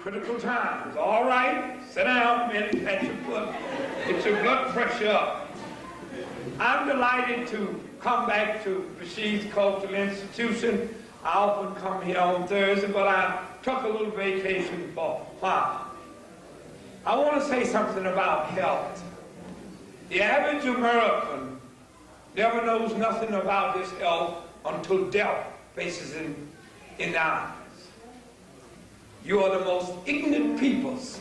critical times. All right, sit down a minute, pat your foot, get your blood pressure up. I'm delighted to come back to Rashid's Cultural Institution. I often come here on Thursday, but I took a little vacation for a while. I want to say something about health. The average American never knows nothing about his health until death faces him in the eyes. You are the most ignorant peoples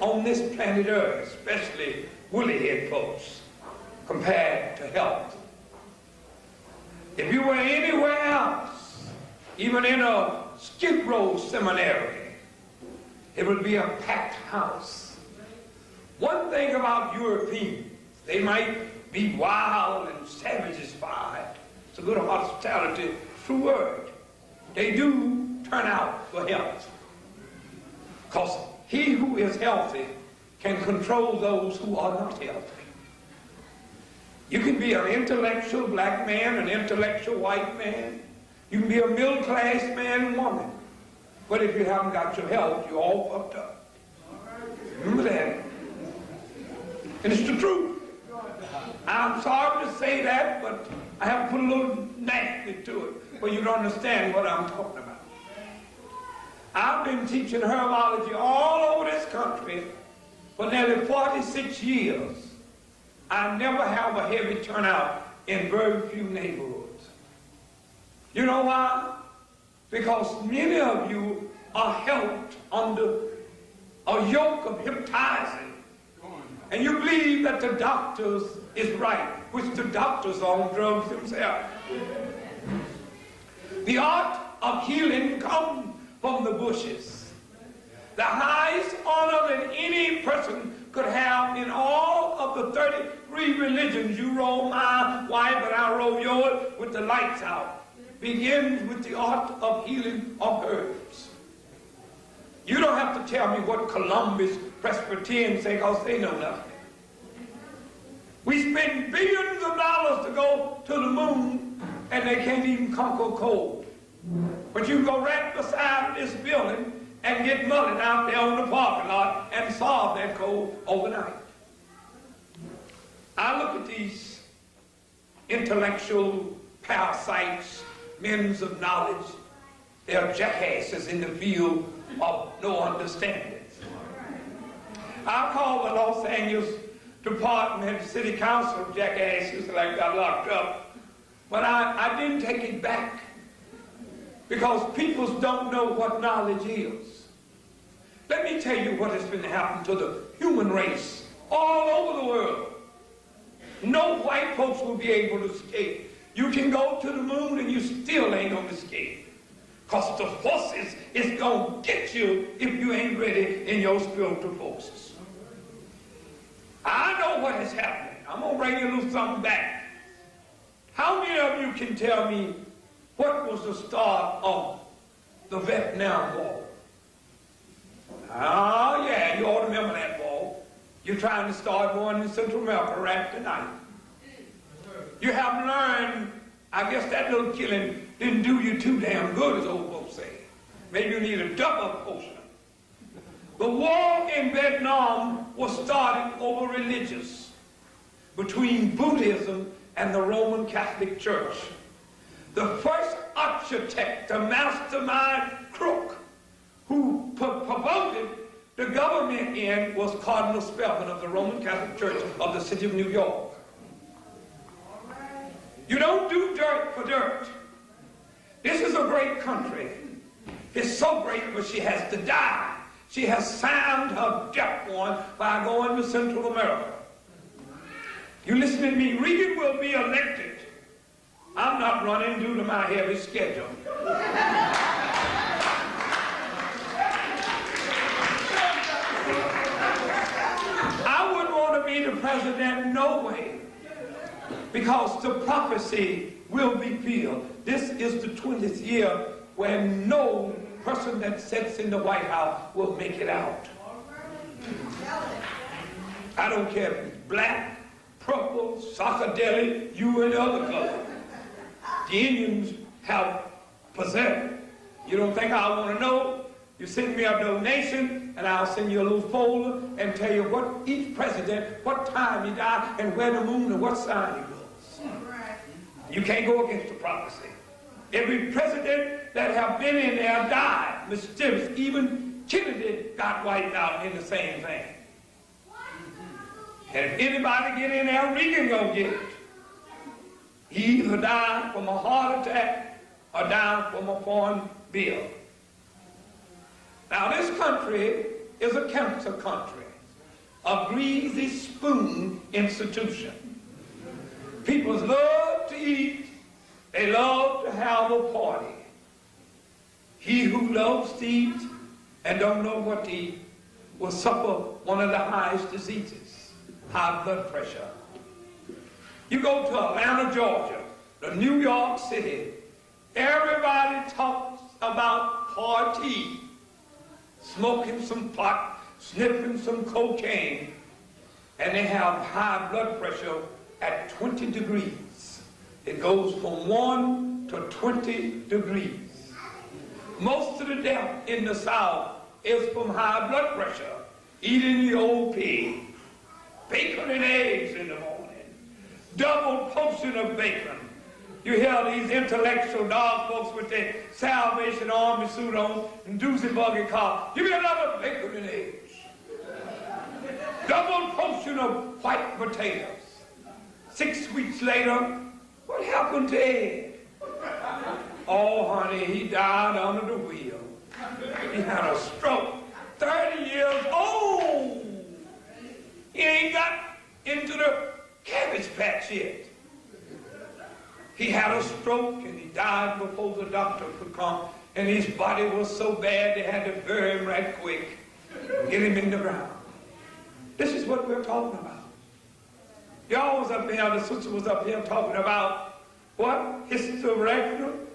on this planet Earth, especially woolly-head folks, compared to health. If you were anywhere else, even in a Skid Row seminary, it would be a packed house. One thing about Europeans, they might be wild and savages-fied. It's a good hospitality true word. They do turn out for health. Because he who is healthy can control those who are not healthy. You can be an intellectual black man, an intellectual white man. You can be a middle-class man and woman. But if you haven't got your health, you're all fucked up. Remember that. And it's the truth. I'm sorry to say that, but I have to put a little nasty to it for you to understand what I'm talking about. I've been teaching herbology all over this country for nearly 46 years. I never have a heavy turnout in very few neighborhoods. You know why? Because many of you are helped under a yoke of hypnotizing. And you believe that the doctors is right, which the doctors are on drugs themselves. The art of healing comes from the bushes. The highest honor that any person could have in all of the 33 religions, you roll my wife and I roll yours with the lights out, begins with the art of healing of herbs. You don't have to tell me what Columbus Presbyterians say, because they know nothing. We spend billions of dollars to go to the moon, and they can't even conquer cold. But you can go right beside this building and get mullet out there on the parking lot and solve that cold overnight. I look at these intellectual parasites, men of knowledge. They're jackasses in the field of no understanding. I call the Los Angeles Department, City Council jackasses that I got locked up, but I didn't take it back because people don't know what knowledge is. Let me tell you what has been happening to the human race all over the world. No white folks will be able to escape. You can go to the moon and you still ain't gonna escape. Because the forces is gonna get you if you ain't ready in your spiritual forces. I know what is happening. I'm gonna bring you a little something back. How many of you can tell me what was the start of the Vietnam War? Oh yeah, you ought to remember that war. You're trying to start one in Central America right tonight. You have learned, I guess that little killing didn't do you too damn good, as old folks say. Maybe you need a double potion. The war in Vietnam was started over religious, between Buddhism and the Roman Catholic Church. The first architect, the mastermind crook, who promoted the government in was Cardinal Spellman of the Roman Catholic Church of the city of New York. You don't do dirt for dirt. This is a great country. It's so great, but she has to die. She has signed her death warrant by going to Central America. You listen to me, Reagan will be elected. I'm not running due to my heavy schedule. I wouldn't want to be the president, no way, because the prophecy will be filled. This is the 20th year where no person that sits in the White House will make it out. I don't care if it's black, purple, psychedelic, you and other color. The Indians have possessed. You don't think I want to know? You send me a donation, and I'll send you a little folder and tell you what each president, what time he died, and where the moon and what sign he was. You can't go against the prophecy. Every president that have been in there died mysterious. Even Kennedy got wiped out in the same thing. And if anybody get in there, Reagan gonna get it. He either died from a heart attack or died from a foreign bill. Now this country is a cancer country, a greasy spoon institution. People love to eat, they love to have a party. He who loves to eat and don't know what to eat will suffer one of the highest diseases, high blood pressure. You go to Atlanta, Georgia, to New York City, everybody talks about party. Smoking some pot, sniffing some cocaine, and they have high blood pressure at 20 degrees. It goes from 1 to 20 degrees. Most of the death in the South is from high blood pressure, eating the old pig, bacon and eggs in the morning, double portion of bacon. You hear these intellectual dog folks with their Salvation Army suit on and doozy buggy car. Give me another bacon and eggs. Double portion of white potatoes. 6 weeks later, what happened to Ed? Oh, honey, he died under the wheel. He had a stroke. 30 years old. He ain't got into the cabbage patch yet. He had a stroke and he died before the doctor could come, and his body was so bad they had to bury him right quick, get him in the ground. This is what we're talking about. Y'all was up there, the sister was up here talking about what? Hysterectomy?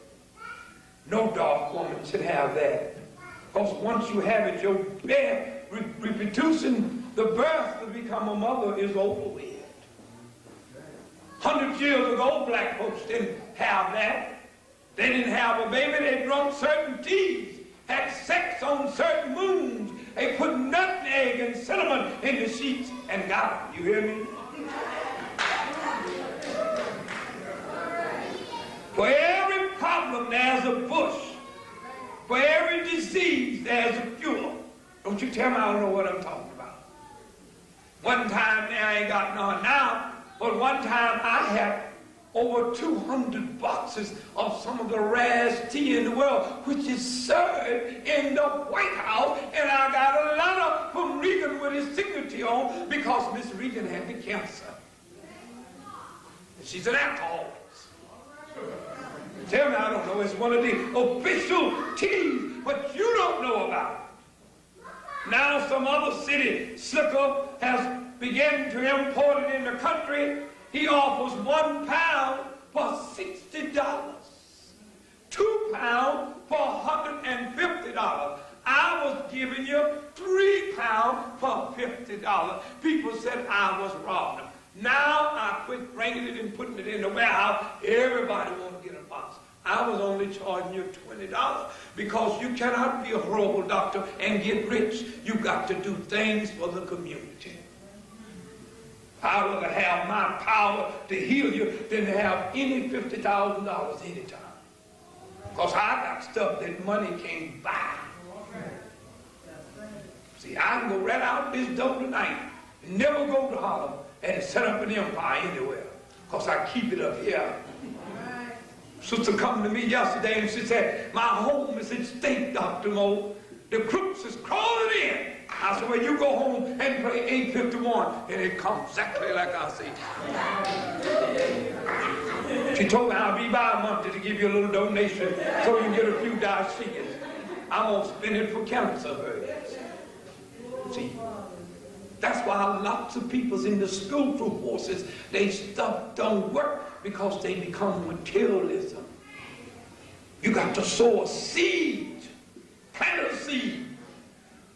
No dark woman should have that. Because once you have it, your reproducing the birth to become a mother is over with. 100 years ago, black folks didn't have that. They didn't have a baby. They drunk certain teas, had sex on certain moons. They put nutmeg and cinnamon in the sheets and got them. You hear me? For every problem, there's a bush. For every disease, there's a cure. Don't you tell me I don't know what I'm talking about. One time, I ain't got none now. But one time I had over 200 boxes of some of the rarest tea in the world, which is served in the White House, and I got a letter from Reagan with his signature on because Miss Reagan had the cancer. She's an alcoholic. Tell me I don't know. It's one of the official teas, but you don't know about it. Now some other city slicker has began to import it in the country. He offers 1 pound for $60. 2 pounds for $150. I was giving you 3 pounds for $50. People said I was robbing them. Now I quit bringing it and putting it in the warehouse. Everybody want to get a box. I was only charging you $20 because you cannot be a horrible doctor and get rich. You got to do things for the community. I'd rather have my power to heal you than to have any $50,000 anytime. Because I got stuff that money can't buy. See, I can go right out this door tonight and never go to Harlem and set up an empire anywhere. Because I keep it up here. Sister come to me yesterday and she said, my home is at stake, Dr. Moore. The crooks is crawling in. I said, well, you go home and play 851, and it comes exactly like I see. She told me I'll be by Monday to give you a little donation so you can get a few Dodge figures. I'm going to spend it for cancer birds. See, that's why lots of people's in the spiritual forces, they stuff don't work because they become materialism. You got to sow a seed, plant a seed.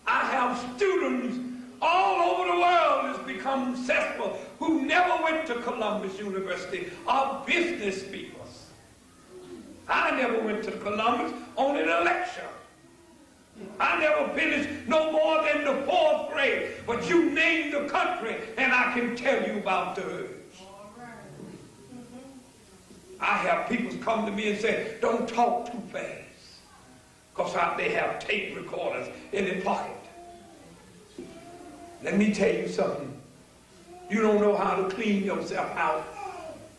I have students all over the world that's become successful who never went to Columbus University, are business people. I never went to Columbus, only the lecture. I never finished no more than the 4th grade. But you name the country, and I can tell you about the herbs. I have people come to me and say, don't talk too fast, because they have tape recorders in their pocket. Let me tell you something. You don't know how to clean yourself out.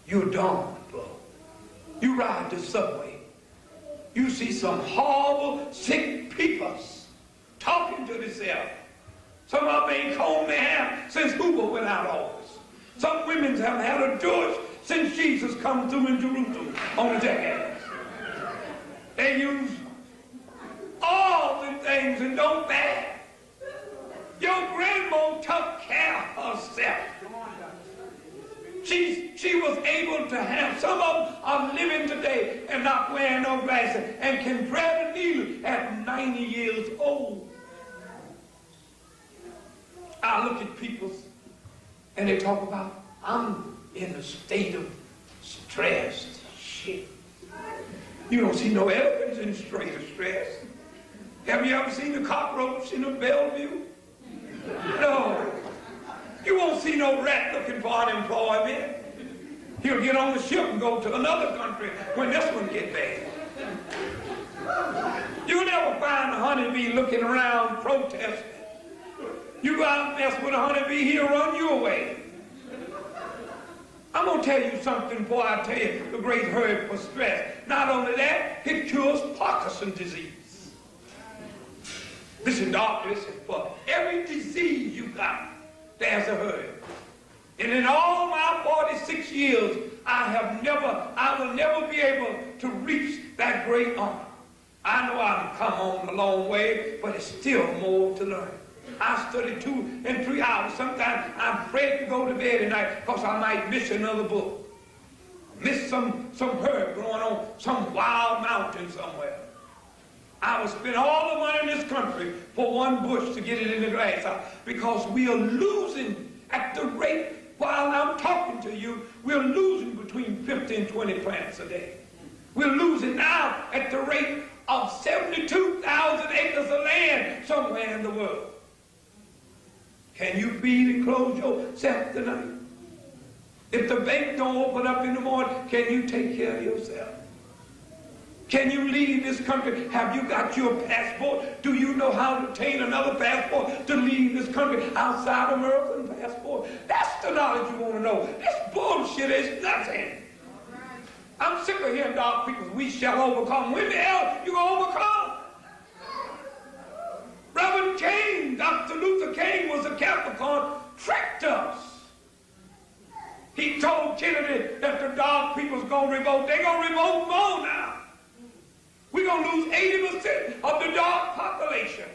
You're dumb, bro. You ride the subway. You see some horrible, sick people talking to themselves. Some of them ain't combed their hair since Hoover went out of office. Some women haven't had a douche since Jesus come through in Jerusalem on the decades. They use all the things and don't bad. Your grandma took care of herself. She was able to have, some of them are living today and not wearing no glasses and can thread a needle at 90 years old. I look at people and they talk about, I'm in a state of stress. Shit. You don't see no elephants in a state of stress. Have you ever seen the cockroach in a Bellevue? No. You won't see no rat looking for unemployment. He'll get on the ship and go to another country when this one gets bad. You'll never find a honeybee looking around protesting. You go out and mess with a honeybee, he'll run you away. I'm going to tell you something before I tell you the great herb for stress. Not only that, it cures Parkinson's disease. Listen, doctor, listen, for every disease you got, there's a herb. And in all my 46 years, I will never be able to reach that great honor. I know I've come on a long way, but it's still more to learn. I study 2 and 3 hours. Sometimes I'm afraid to go to bed at night because I might miss another book. Miss some herb growing on some wild mountain somewhere. I would spend all the money in this country for one bush to get it in the glass house because we are losing at the rate, while I'm talking to you, we're losing between 50 and 20 plants a day. We're losing now at the rate of 72,000 acres of land somewhere in the world. Can you feed and clothe yourself tonight? If the bank don't open up in the morning, can you take care of yourself? Can you leave this country? Have you got your passport? Do you know how to obtain another passport to leave this country outside American passport? That's the knowledge you want to know. This bullshit is nothing. I'm sick of hearing dark people, we shall overcome. When the hell you going to overcome? Reverend King, Dr. Luther King was a Capricorn, tricked us. He told Kennedy that the dark people's going to revolt. They're going to revolt more now. We're going to lose 80% of the dark population.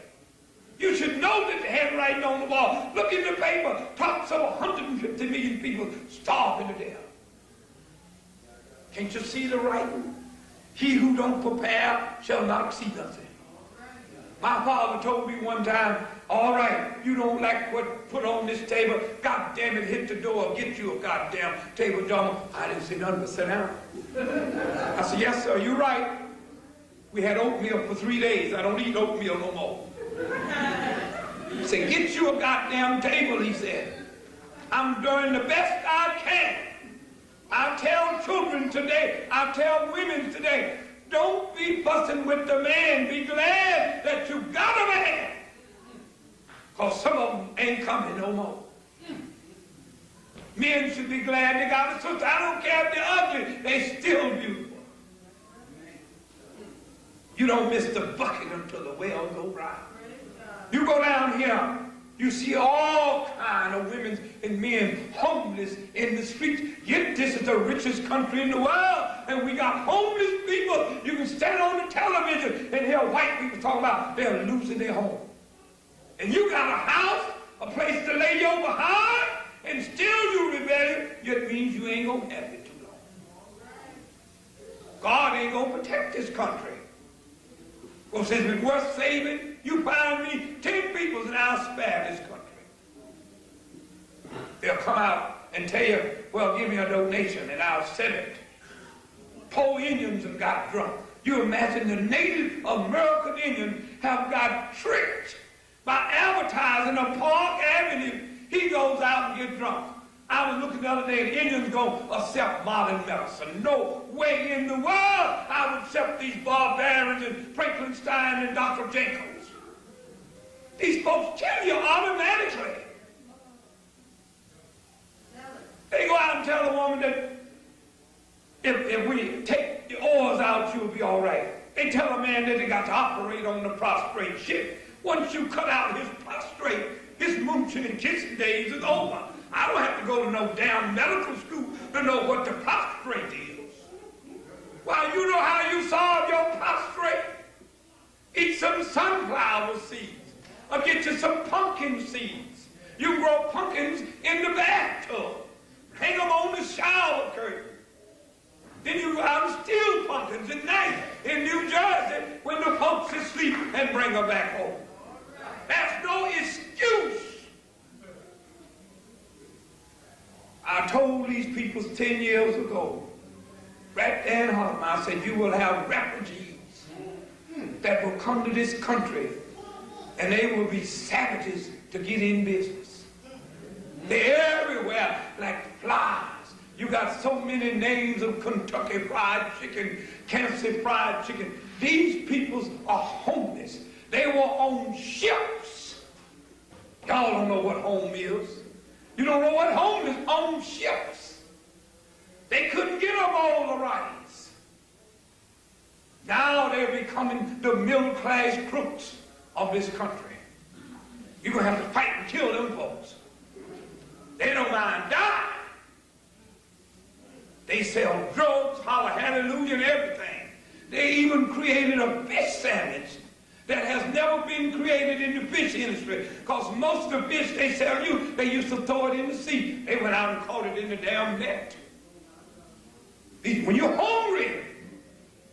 You should know that the handwriting on the wall. Look in the paper. Tops of 150 million people starving to death. Can't you see the writing? He who don't prepare shall not see nothing. My father told me one time, all right, you don't like what put on this table, God damn it, hit the door, get you a goddamn table, John. I didn't say nothing but sit down. I said, yes, sir, you're right. We had oatmeal for 3 days. I don't eat oatmeal no more. He said, get you a goddamn table, he said. I'm doing the best I can. I tell children today, I tell women today, don't be fussing with the man. Be glad that you got a man. Because some of them ain't coming no more. Men should be glad they got a sister. I don't care if they're ugly. They still beautiful. You don't miss the bucket until the well go round. You go down here, you see all kind of women and men homeless in the streets. Yet this is the richest country in the world, and we got homeless people. You can stand on the television and hear white people talk about they're losing their home. And you got a house, a place to lay your behind, and still you rebellion. It means you ain't gonna have it too long. God ain't gonna protect this country. Well, since it's worth saving, you find me 10 people and I'll spare this country. They'll come out and tell you, well, give me a donation and I'll send it. Poor Indians have got drunk. You imagine the Native American Indian have got tricked by advertising a Park Avenue. He goes out and gets drunk. I was looking the other day, the Indians going to accept modern medicine. No way in the world I would accept these barbarians and Frankenstein and Dr. Jenkins. These folks kill you automatically. They go out and tell the woman that if we take the oars out, you'll be all right. They tell a man that they got to operate on the prostrate ship. Once you cut out his prostrate, his mooching and kissing days is over. I don't have to go to no damn medical school to know what the prostrate is. Well, you know how you solve your prostrate? Eat some sunflower seeds or get you some pumpkin seeds. You grow pumpkins in the bathtub. Hang them on the shower curtain. Then you go out and steal pumpkins at night in New Jersey when the folks are asleep and bring them back home. That's no excuse. I told these people 10 years ago, right there in Harlem, I said, you will have refugees that will come to this country and they will be savages to get in business. They're everywhere like flies. You got so many names of Kentucky Fried Chicken, Kansas Fried Chicken. These peoples are homeless. They were on ships. Y'all don't know what home is. You don't know what home is on ships. They couldn't get them all the rights. Now they're becoming the middle-class crooks of this country. You're going to have to fight and kill them folks. They don't mind dying. They sell drugs, holler hallelujah, and everything. They even created a fish sandwich that has never been created in the fish industry, because most of the fish they sell you, they used to throw it in the sea. They went out and caught it in the damn net. When you're hungry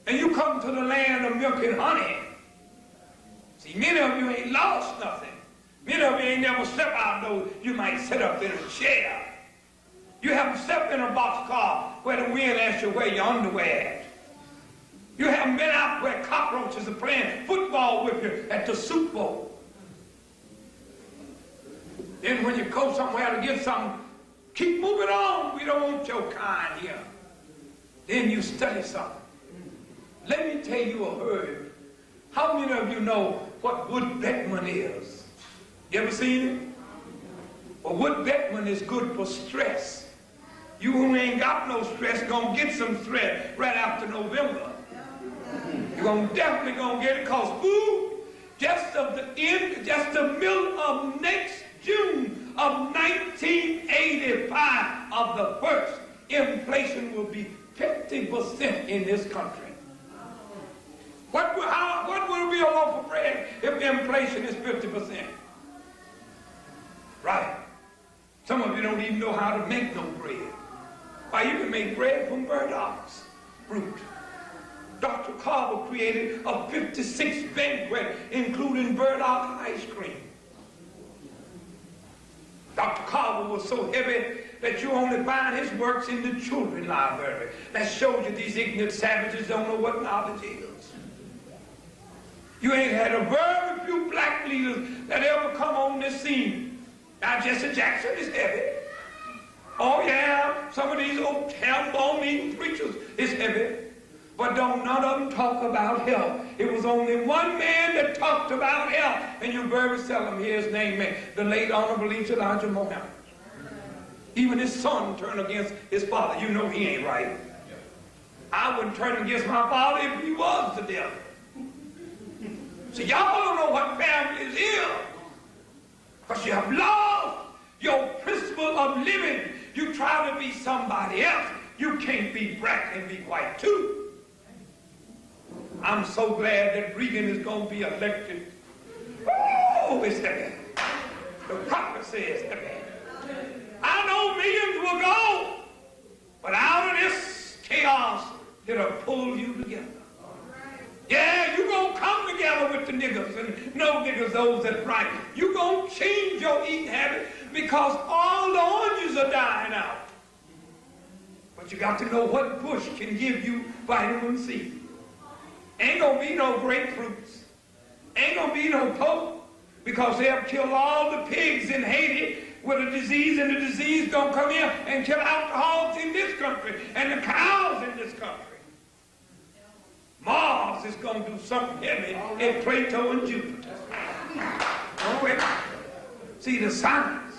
and you come to the land of milk and honey, see, many of you ain't lost nothing. Many of you ain't never stepped out, though you might sit up in a chair. You haven't stepped in a boxcar where the wind asks you where your underwear at. You haven't been out where cockroaches are playing football with you at the Super Bowl. Then when you go somewhere to get something, keep moving on. We don't want your kind here. Then you study something. Let me tell you a herb. How many of you know what wood Beckman is? You ever seen it? Well, wood Beckman is good for stress. You who ain't got no stress gonna get some stress right after November. You're definitely gonna get it, cause food, just the middle of next June of 1985 of the first, inflation will be 50% in this country. What will be a loaf of bread if inflation is 50%? Right. Some of you don't even know how to make no bread. Why, you can make bread from burdocks fruit. Dr. Carver created a 56 banquet, including burdock ice cream. Dr. Carver was so heavy that you only find his works in the children's library. That shows you these ignorant savages don't know what knowledge is. You ain't had a very few black leaders that ever come on this scene. Now, Jesse Jackson is heavy. Oh, yeah, some of these old ham-bone-eating preachers is heavy. But don't none of them talk about health. It was only one man that talked about health, and you very seldom hear his name, the late Honorable Elijah Muhammad. Even his son turned against his father. You know he ain't right. I wouldn't turn against my father if he was the devil. See, y'all don't know what families is. Because you have lost your principle of living. You try to be somebody else. You can't be black and be white too. I'm so glad that Reagan is going to be elected. Oh, it's heavy. The prophecy is heavy. I know millions will go, but out of this chaos, it'll pull you together. Yeah, you're going to come together with the niggas, and no niggas, those that's right. You're going to change your eating habit because all the oranges are dying out. But you got to know what bush can give you vitamin C. Ain't going to be no grapefruits. Ain't gonna be no Pope, because they'll kill all the pigs in Haiti with a disease, and the disease gonna come in and kill out the hogs in this country and the cows in this country. Mars is gonna do something heavy in Plato and Jupiter. Oh, wait. See the signs.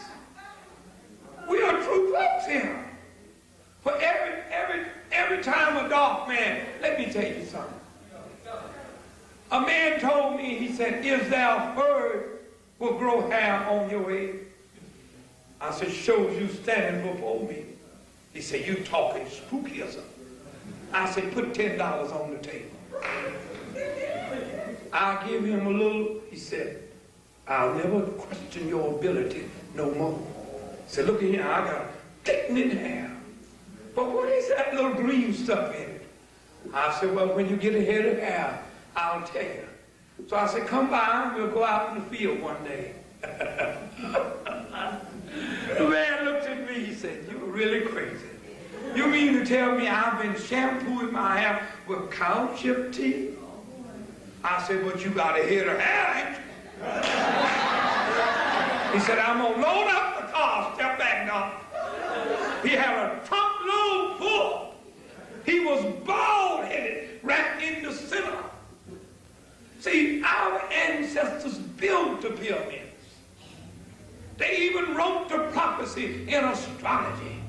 We are true folks here. For every time a dark man, let me tell you something. A man told me, he said, "Is there a bird will grow hair on your head?" I said, "Shows you standing before me." He said, "You talking spookism." I said, "Put $10 on the table." I'll give him a little. He said, "I'll never question your ability no more." He said, "Look here, I got thickening hair. But what is that little green stuff in it?" I said, "Well, when you get a head of hair, I'll tell you." So I said, "Come by and we'll go out in the field one day." The man looked at me, he said, "You're really crazy. You mean to tell me I've been shampooing my hair with cow chip tea?" I said, "But you got a head of hair, ain't you?" He said, "I'm gonna load up the car, step back now." He had a trunk load full. He was bald-headed right in the center. See, our ancestors built the pyramids. They even wrote the prophecy in astrology.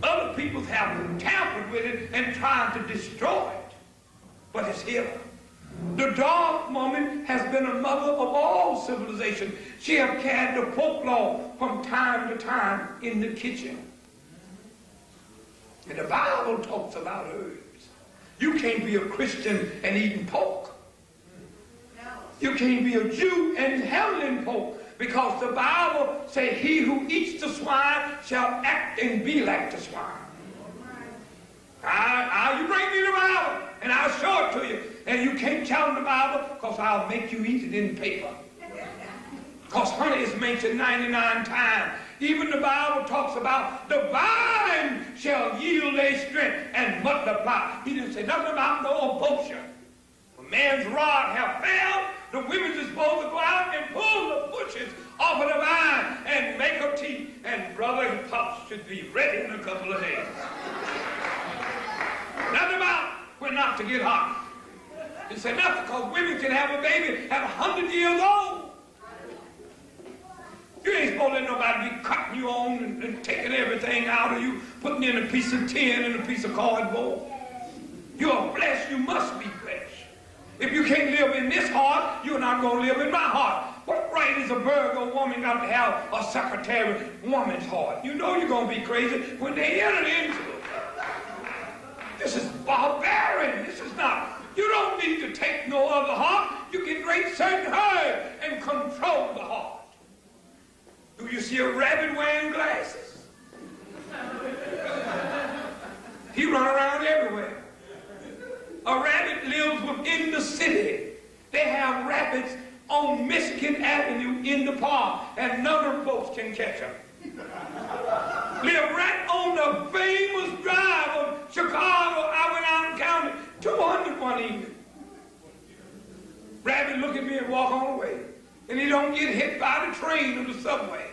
Other people have tampered with it and tried to destroy it. But it's here. The dark woman has been a mother of all civilization. She has carried the folklore from time to time in the kitchen. And the Bible talks about herbs. You can't be a Christian and eating pork. You can't be a Jew and handling pork, because the Bible says he who eats the swine shall act and be like the swine. You bring me the Bible and I'll show it to you. And you can't challenge the Bible, because I'll make you eat it in paper. Because honey is mentioned 99 times. Even the Bible talks about the vine shall yield their strength and multiply. He didn't say nothing about no abortion. A man's rod have failed. The women are supposed to go out and pull the bushes off of the vine and make a tea. And brother and pops should be ready in a couple of days. Nothing about when not to get hot. He said nothing, because women can have a baby at 100 years old. You ain't supposed to let nobody be cutting you on and taking everything out of you, putting in a piece of tin and a piece of cardboard. You're flesh, you must be flesh. If you can't live in this heart, you're not going to live in my heart. What right is a burgher woman got to have a secretary woman's heart? You know you're going to be crazy when they enter into it. This is barbarian. This is not. You don't need to take no other heart. You can drink certain herbs and control the heart. Do you see a rabbit wearing glasses? He run around everywhere. A rabbit lives within the city. They have rabbits on Michigan Avenue in the park, and none of the folks can catch them. Live right on the famous drive of Chicago. I went out and counted 200 one evening. Rabbit look at me and walk on away. And he don't get hit by the train or the subway.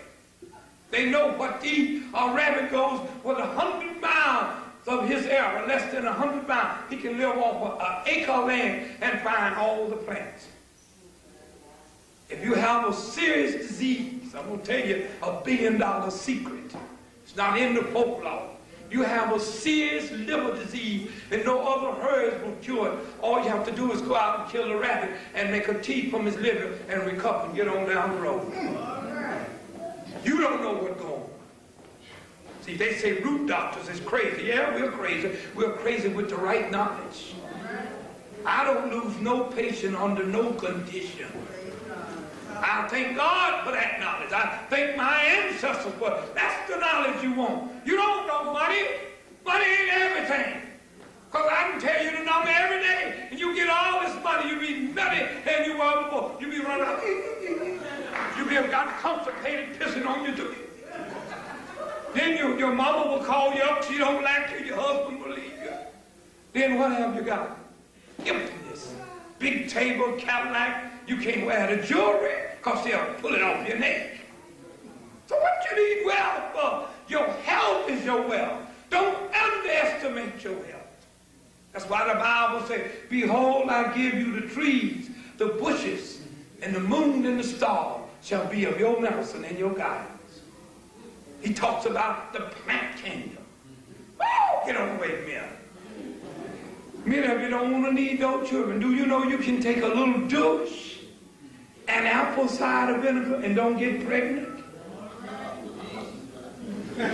They know what a rabbit goes with 100 miles of his area, less than 100 miles. He can live off an acre of land and find all the plants. If you have a serious disease, I'm going to tell you a $1 billion secret. It's not in the folklore. You have a serious liver disease and no other herbs will cure it. All you have to do is go out and kill a rabbit and make a tea from his liver and recover and get on down the road. You don't know what's going on. See, they say root doctors is crazy. Yeah, we're crazy. We're crazy with the right knowledge. I don't lose no patient under no condition. I thank God for that knowledge. I thank my ancestors for it. That's the knowledge you want. You don't know money. Money ain't everything. Because I can tell you the number every day, and you get all this money, you be nutty than you were before. You be running out. You be got constipated, pissing on your duty. Then your mama will call you up. She don't like you. Your husband will leave you. Then what have you got? Emptiness. Big table, Cadillac. You can't wear the jewelry because they'll pull it off your neck. So what you need wealth for? Your health is your wealth. Don't underestimate your health. That's why the Bible says, behold, I give you the trees, the bushes, and the moon and the stars shall be of your medicine and your guidance. He talks about the plant kingdom. Oh, get on away from me. Many of you don't want to need no children. Do you know you can take a little douche and apple cider vinegar and don't get pregnant? That's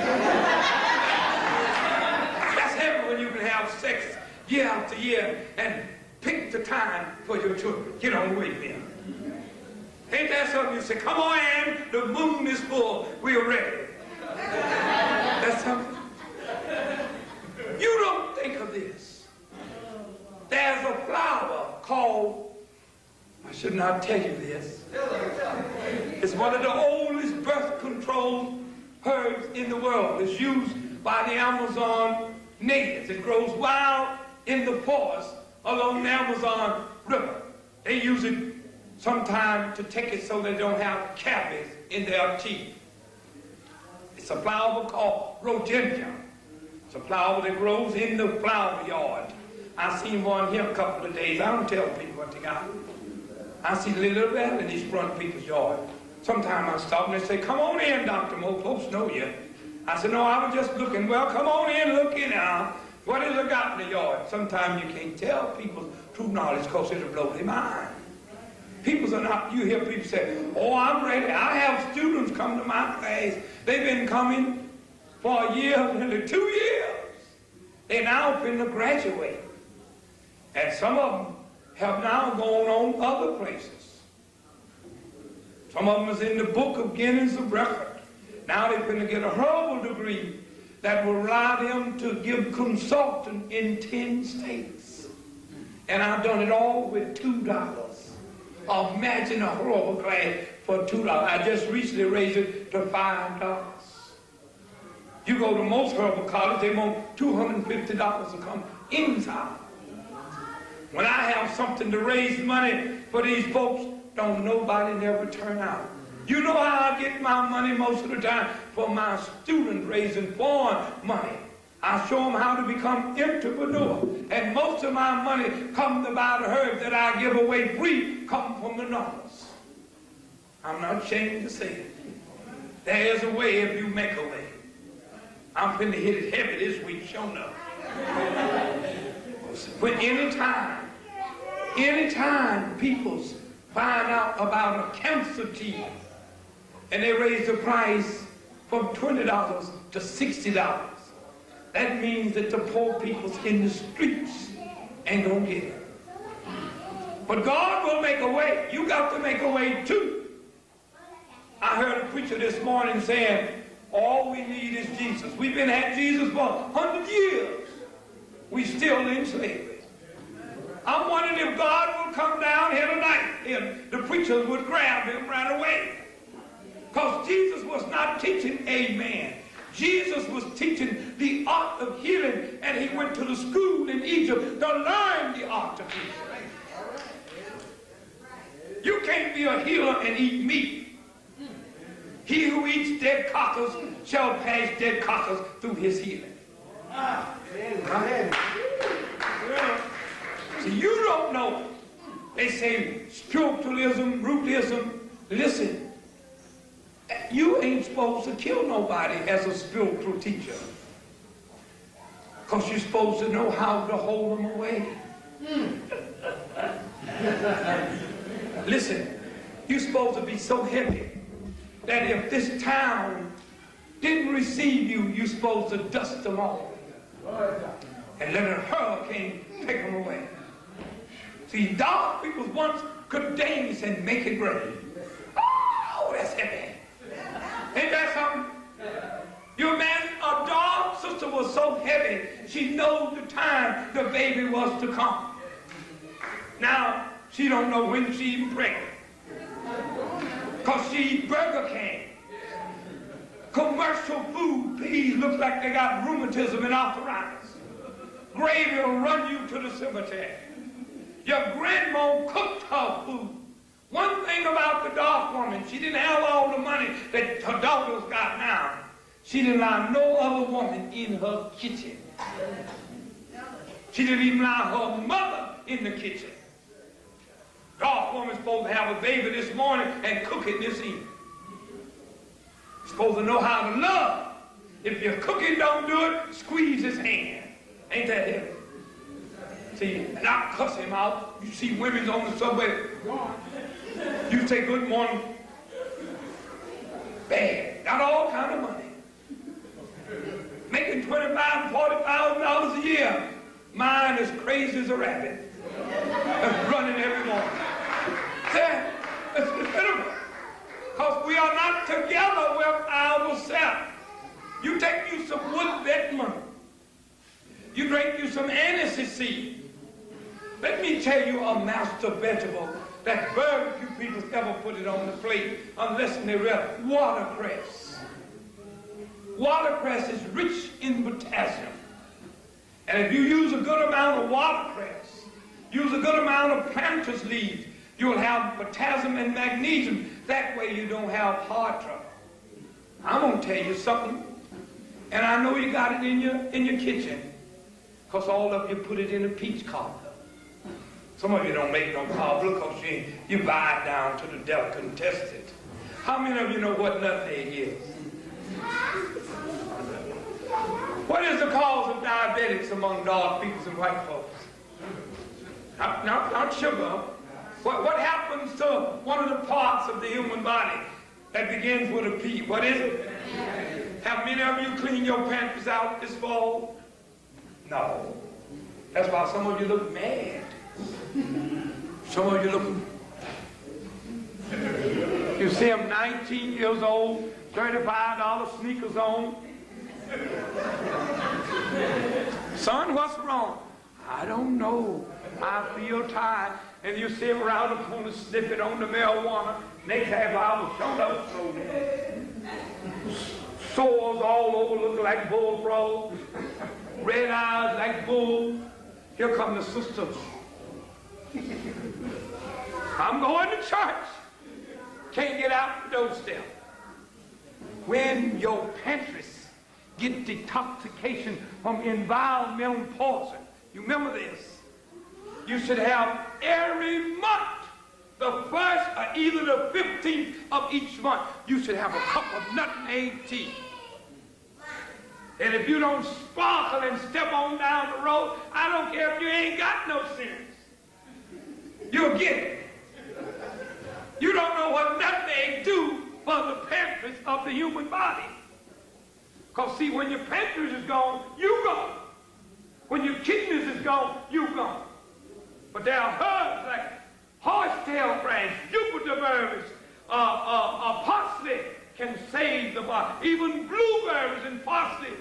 heaven when you can have sex year after year and pick the time for your children. Get on away from me. Ain't that something you say, come on in, the moon is full, we're ready. That's something. You don't think of this. There's a flower called, I should not tell you this. It's one of the oldest birth control herbs in the world. It's used by the Amazon natives. It grows wild in the forest along the Amazon River. They use it sometimes to take it so they don't have cavities in their teeth. It's a flower called rhododendron. It's a flower that grows in the flower yard. I seen one here a couple of days. I don't tell people what they got. I see little bit in these front people's yard. Sometimes I stop and they say, come on in, Dr. Moore, folks know you. I said, no, I was just looking. Well, come on in, look in now. What has it got in the yard? Sometimes you can't tell people's true knowledge because it'll blow their mind. People are not, you hear people say, oh, I'm ready. I have students come to my class. They've been coming for a year, nearly 2 years. They're now finna graduate. And some of them have now gone on other places. Some of them is in the book of Guinness of Record. Now they're finna get a herbal degree that will allow them to give consulting in 10 states. And I've done it all with $2. Imagine a herbal class for $2. I just recently raised it to $5. You go to most herbal colleges, they want $250 to come inside. When I have something to raise money for these folks, don't nobody never turn out. You know how I get my money most of the time? For my students raising foreign money. I show them how to become entrepreneur. And most of my money comes about the herbs that I give away free, come from the numbers. I'm not ashamed to say it. There is a way if you make a way. I'm finna hit it heavy this week, sure enough. But anytime people find out about a cancer tea and they raise the price from $20 to $60, that means that the poor people's in the streets ain't gonna get it. But God will make a way. You got to make a way too. I heard a preacher this morning saying, all we need is Jesus. We've been at Jesus for 100 years. We still in slavery. I'm wondering if God would come down here tonight and the preachers would grab him right away. Because Jesus was not teaching a man. Jesus was teaching the art of healing, and he went to the school in Egypt to learn the art of healing. You can't be a healer and eat meat. He who eats dead carcass shall pass dead carcass through his healing. See, you don't know. They say spiritualism, rootism. Listen, you ain't supposed to kill nobody as a spiritual teacher. Because you're supposed to know how to hold them away. Listen, you're supposed to be so heavy that if this town didn't receive you, you're supposed to dust them off and let a hurricane take them away. See, dark people once could dance and make it rain. Oh, that's heavy. Ain't that something? Your man, a dark sister was so heavy, she knows the time the baby was to come. Now, she don't know when she even pregnant. Because she eat Burger King. Commercial food, please, looks like they got rheumatism and arthritis. Gravy will run you to the cemetery. Your grandma cooked her food One thing about the dark woman, she didn't have all the money that her daughters got now. She didn't allow no other woman in her kitchen. She didn't even allow her mother in the kitchen. Dark woman's supposed to have a baby this morning and cook it this evening. You're supposed to know how to love. If your cooking don't do it, squeeze his hand. Ain't that heavy? See, and I cuss him out. You see women's on the subway. You say good morning. Bad. Got all kind of money. Making $25,000 and $40,000 a year. Mine is crazy as a rabbit. That's running every morning. See, it's pitiful. Because we are not together with ourselves. You take you some wood Beckman. You drink you some anise seed. Let me tell you a master vegetable that very few people ever put it on the plate unless they read watercress. Watercress is rich in potassium. And if you use a good amount of watercress, use a good amount of planter's leaves, you'll have potassium and magnesium. That way you don't have heart trouble. I'm going to tell you something, and I know you got it in your kitchen, because all of you put it in a peach cobbler. Some of you don't make no cobbler because you buy it down to the delicatessen. How many of you know what nutmeg is? What is the cause of diabetics among dark people and white folks? Not sugar. What happens to one of the parts of the human body that begins with a P? What is it? Have many of you cleaned your pantries out this fall? No. That's why some of you look mad. Some of you look... You see them 19 years old, $35 sneakers on. Son, what's wrong? I don't know. I feel tired. And you see them around the corner sniffing on the marijuana. Next half hour, showed up slowly. Sores all over, looking like bullfrogs. Red eyes like bull. Here come the sisters. I'm going to church. Can't get out the doorstep. When your pantries get detoxification from environmental poison, you remember this, you should have every month, the 1st or either the 15th of each month, you should have a cup of nutmeg tea. And if you don't sparkle and step on down the road, I don't care if you ain't got no sense. You'll get it. You don't know what nutmeg do for the pancreas of the human body. Because see, when your pancreas is gone, you gone. When your kidneys is gone, you gone. But there are herbs like horsetail branch, Jupiter berries, parsley can save the body. Even blueberries and parsley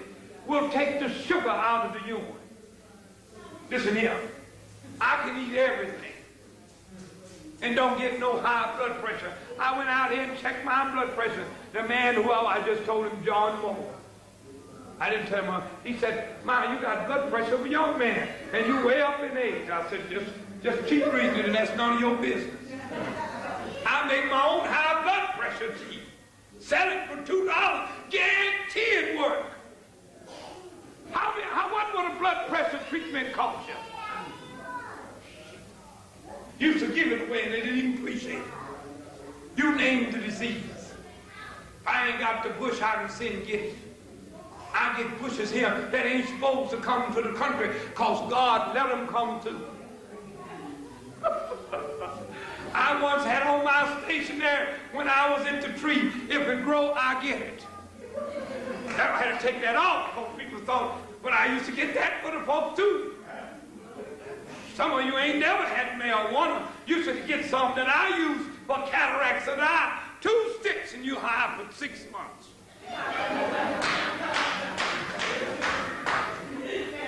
will take the sugar out of the human. Listen here, I can eat everything and don't get no high blood pressure. I went out here and checked my blood pressure. The man who I just told him, John E.Moore. I didn't tell him. He said, "Ma, you got blood pressure of a young man, and you way up in age." I said, just keep reading it, and that's none of your business. I make my own high blood pressure tea. Sell it for $2. Guarantee it work. What would a blood pressure treatment cost you? Used to give it away, and they didn't even appreciate it. You named the disease. If I ain't got the bush, I can send get it. I get bushes here that ain't supposed to come to the country because God let them come to. I once had on my station there when I was in the tree, if it grow, I get it. I had to take that off because people thought, but I used to get that for the folks too. Some of you ain't never had marijuana. You should get some that I use for cataracts of the eye. 2 sticks and you high for 6 months.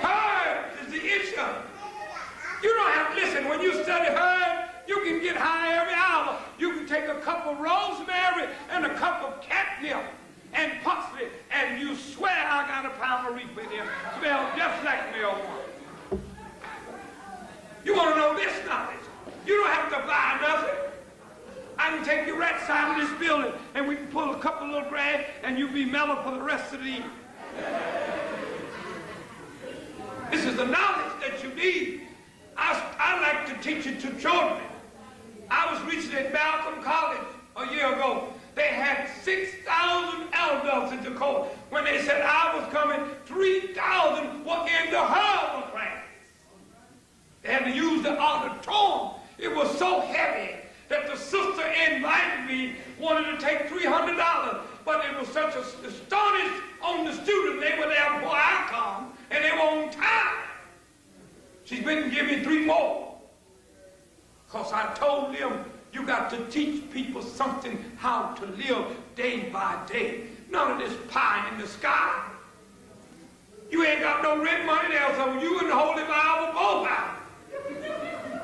Herbs is the issue. You don't have to listen. When you study herbs, you can get high every hour. You can take a cup of rosemary and a cup of catnip and parsley, and you swear I got a pound of reefer in here. Smells just like marijuana. You want to know this knowledge? You don't have to buy nothing. I can take you right side of this building and we can pull a couple little grass and you'll be mellow for the rest of the evening. This is the knowledge that you need. I like to teach it to children. I was reaching at Malcolm College a year ago. They had 6,000 elders in the court. When they said I was coming, 3,000 were in the herbal class. They had to use the auditorium. It was so heavy that the sister invited me, wanted to take $300, but it was such a astonish on the students. They were there before I come, and they were on time. She's been giving me 3 more. Because I told them, you got to teach people something how to live day by day. None of this pie in the sky. You ain't got no rent money there, so you and the Holy Bible both out.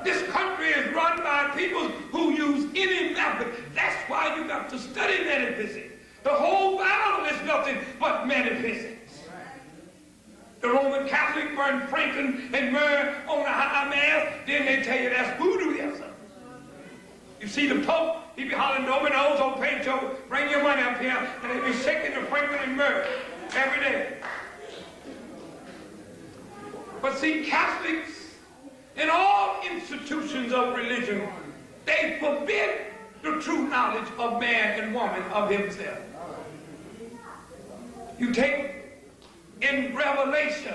This country is run by people who use any method. That's why you got to study metaphysics. The whole Bible is nothing but metaphysics. The Roman Catholic burned Franklin and Myrrh on the high mass, then they tell you that's voodoo there, son. You see the Pope, he be hollering, "Dominos, old Pedro, bring your money up here," and they be shaking the Franklin and Myrrh every day. But see, Catholics in all institutions of religion, they forbid the true knowledge of man and woman of himself. You take in Revelation,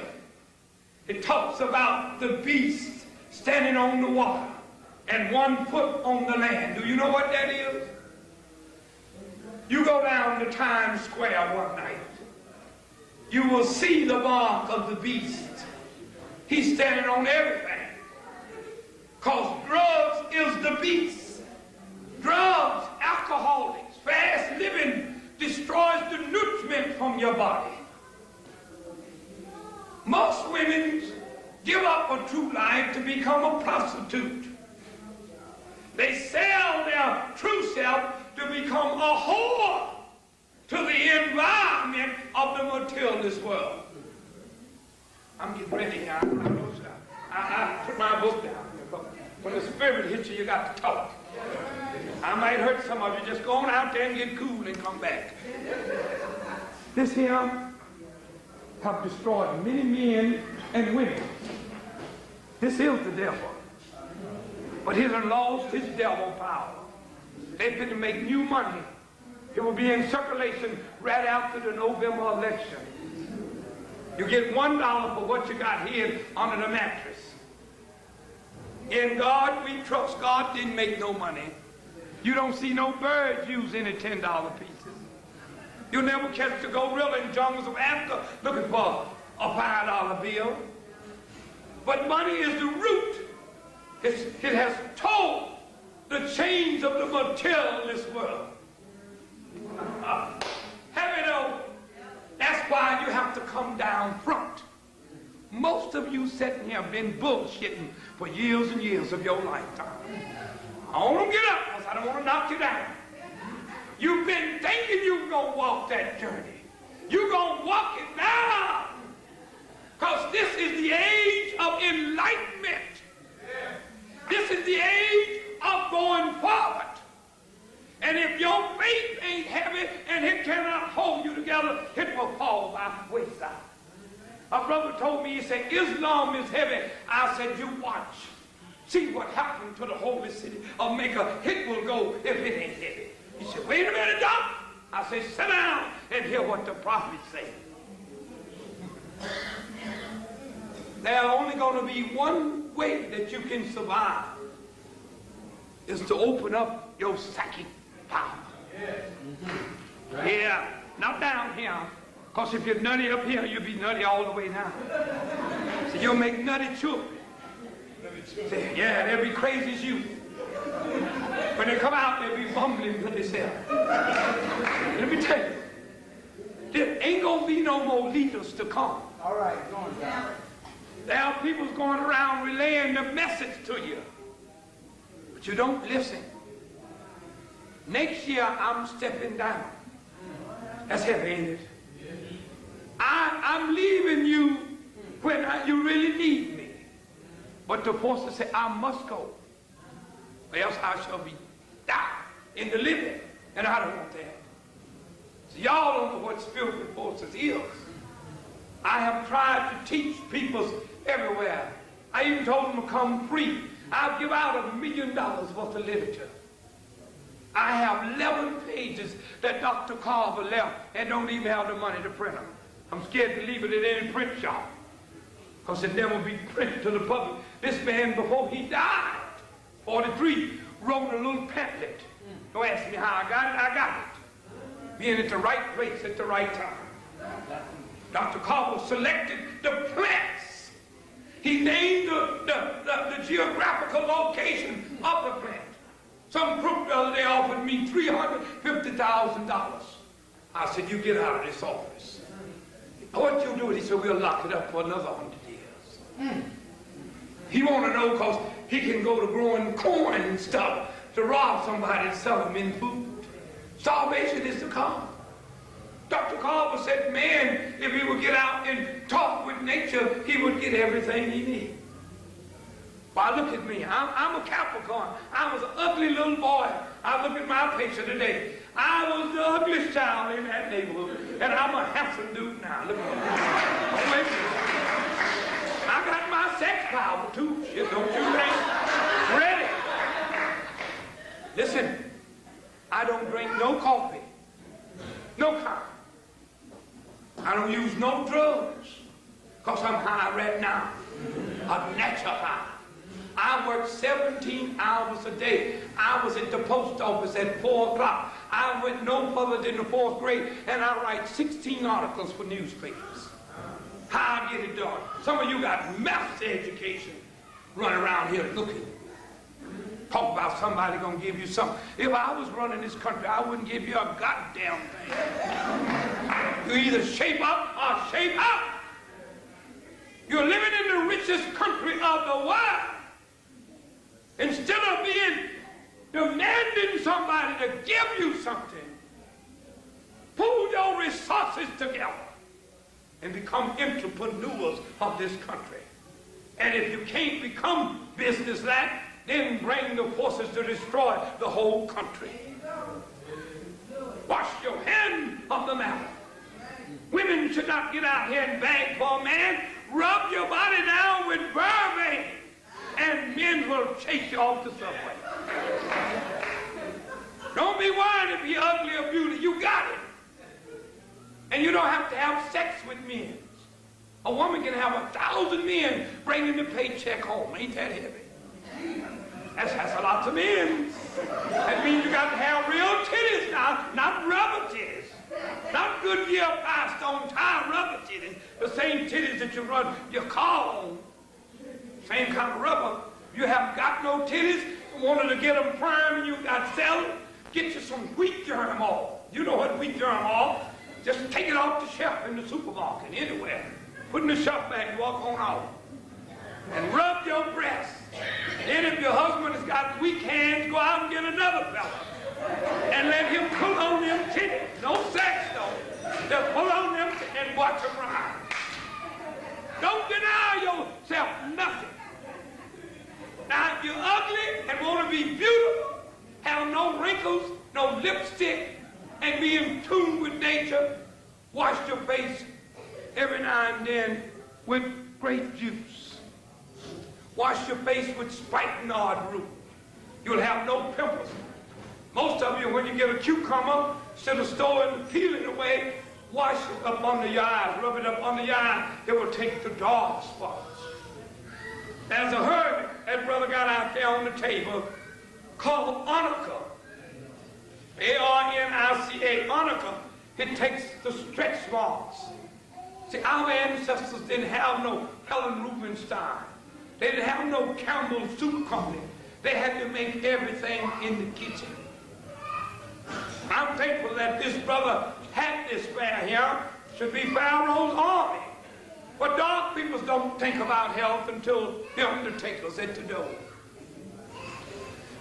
it talks about the beast standing on the water and 1 foot on the land. Do you know what that is? You go down to Times Square one night, you will see the mark of the beast. He's standing on everything. Because drugs is the beast. Drugs, alcoholics, fast living destroys the nutriment from your body. Most women give up a true life to become a prostitute. They sell their true self to become a whore to the environment of the materialist world. I'm getting ready here. I put my book down. When the spirit hits you, you got to talk. I might hurt some of you. Just go on out there and get cool and come back. This here have destroyed many men and women. This is the devil. But he has lost his devil power. They've been to make new money. It will be in circulation right after the November election. You get $1 for what you got here under the mattress. In God we trust. God didn't make no money. You don't see no birds use any $10 pieces. You'll never catch the gorilla in jungles of Africa looking for a $5 bill. But money is the root. It has told the chains of the materialist world. Have it over. That's why you have to come down front. Most of you sitting here have been bullshitting for years and years of your lifetime. I don't want to get up because I don't want to knock you down. You've been thinking you're going to walk that journey. You're going to walk it now. Because this is the age of enlightenment. This is the age of going forward. And if your faith ain't heavy and it cannot hold you together, it will fall by the wayside. A brother told me, he said, Islam is heavy. I said, you watch. See what happened to the holy city of Mecca. It will go if it ain't heavy. He said, wait a minute, Doc. I said, sit down and hear what the prophets say. There's only going to be one way that you can survive, is to open up your psychic power. Yeah, not down here. Because if you're nutty up here, you'll be nutty all the way down. So you'll make nutty children. Yeah, they'll be crazy as you. When they come out, they'll be bumbling to themselves. Let me tell you, there ain't going to be no more leaders to come. All right, go on down. There are people going around relaying the message to you, but you don't listen. Next year, I'm stepping down. That's heavy, ain't it? I'm leaving you when you really need me. But the forces say, I must go, or else I shall be die in the living, and I don't want that. So y'all don't know what spiritual forces is. I have tried to teach people everywhere. I even told them to come free. I'll give out $1 million worth of literature. I have 11 pages that Dr. Carver left and don't even have the money to print them. I'm scared to leave it at any print shop because it never be printed to the public. This man, before he died, 43, wrote a little pamphlet. Don't ask me how I got it. I got it. Being at the right place at the right time. Dr. Carver selected the plants. He named the geographical location of the plant. Some crook the other day offered me $350,000. I said, you get out of this office. What you do? He said, we'll lock it up for another 100 years. He want to know because he can go to growing corn and stuff to rob somebody and sell them in food. Starvation is to come. Dr. Carver said, man, if he would get out and talk with nature, he would get everything he needs. Why, look at me. I'm a Capricorn. I was an ugly little boy. I look at my picture today. I was the ugliest child in that neighborhood, and I'm a handsome dude now. Look at me. Oh, wait a minute. I got my sex power, too. Shit, don't you think? Ready. Listen, I don't drink no coffee, no coffee. I don't use no drugs, because I'm high right now, a natural high. I work 17 hours a day. I was at the post office at 4 o'clock. I went no further than the 4th grade, and I write 16 articles for newspapers. How I get it done? Some of you got master education running around here looking. Talk about somebody gonna give you something. If I was running this country, I wouldn't give you a goddamn thing. You either shape up or shape up. You're living in the richest country of the world. Instead of being demanding somebody to give you something, pull your resources together and become entrepreneurs of this country. And if you can't become businesslike, then bring the forces to destroy the whole country. Wash your hand of the matter. Women should not get out here and beg for a man. Rub your body down with vervain, and men will chase you off the subway. Don't be worried if you're ugly or beauty. You got it. And you don't have to have sex with men. A woman can have 1,000 men bringing the paycheck home. Ain't that heavy? That's a lot of men. That means you got to have real titties now, not rubber titties. Not Goodyear Firestone tire rubber titties. The same titties that you run your car on. Same kind of rubber. You haven't got no titties, wanted to get them firm and you got to sell them, get you some wheat germ oil. You know what wheat germ oil? Just take it off the shelf in the supermarket, anywhere. Put in the shop bag and walk on out. And rub your breasts. Then if your husband has got weak hands, go out and get another fella. And let him pull on them titties. No sex though. Just pull on them and watch them ride. Don't deny yourself nothing. Now if you're ugly and want to be beautiful, have no wrinkles, no lipstick, and be in tune with nature, wash your face every now and then with grape juice. Wash your face with spikenard root. You'll have no pimples. Most of you, when you get a cucumber, instead of storing and peeling away, wash it up under your eyes, rub it up under your eyes. It will take the dark spots. There's a herb that brother got out there on the table called Arnica. A-R-N-I-C-A, Arnica. It takes the stretch marks. See, our ancestors didn't have no Helen Rubinstein. They didn't have no Campbell Soup Company. They had to make everything in the kitchen. I'm thankful that this brother had this fair here. Should be Pharaoh's army. But dark people don't think about health until the undertaker's at the door.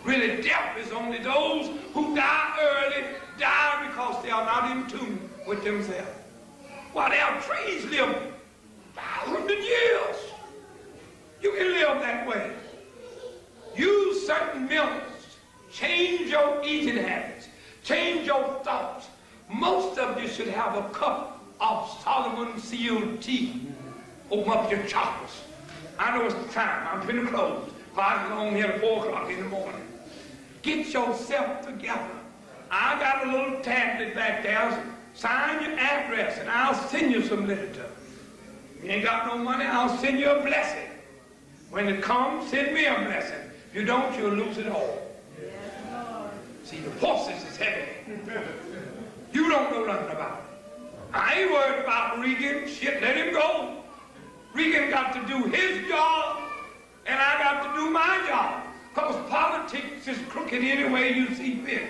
Really, death is only those who die early, die because they are not in tune with themselves. While their trees live 500 years. You can live that way. Use certain minerals, Change your eating habits. Change your thoughts. Most of you should have a cup of Solomon sealed tea. Open up your chocolates. I know it's the time. I'm finna close. I'm on here at 4 o'clock in the morning. Get yourself together. I got a little tablet back there. Sign your address and I'll send you some literature. If you ain't got no money, I'll send you a blessing. When it comes, send me a blessing. If you don't, you'll lose it all. See, the forces is heavy. You don't know nothing about it. I ain't worried about Reagan. Shit, let him go. Reagan got to do his job, and I got to do my job. Because politics is crooked any way you see fit.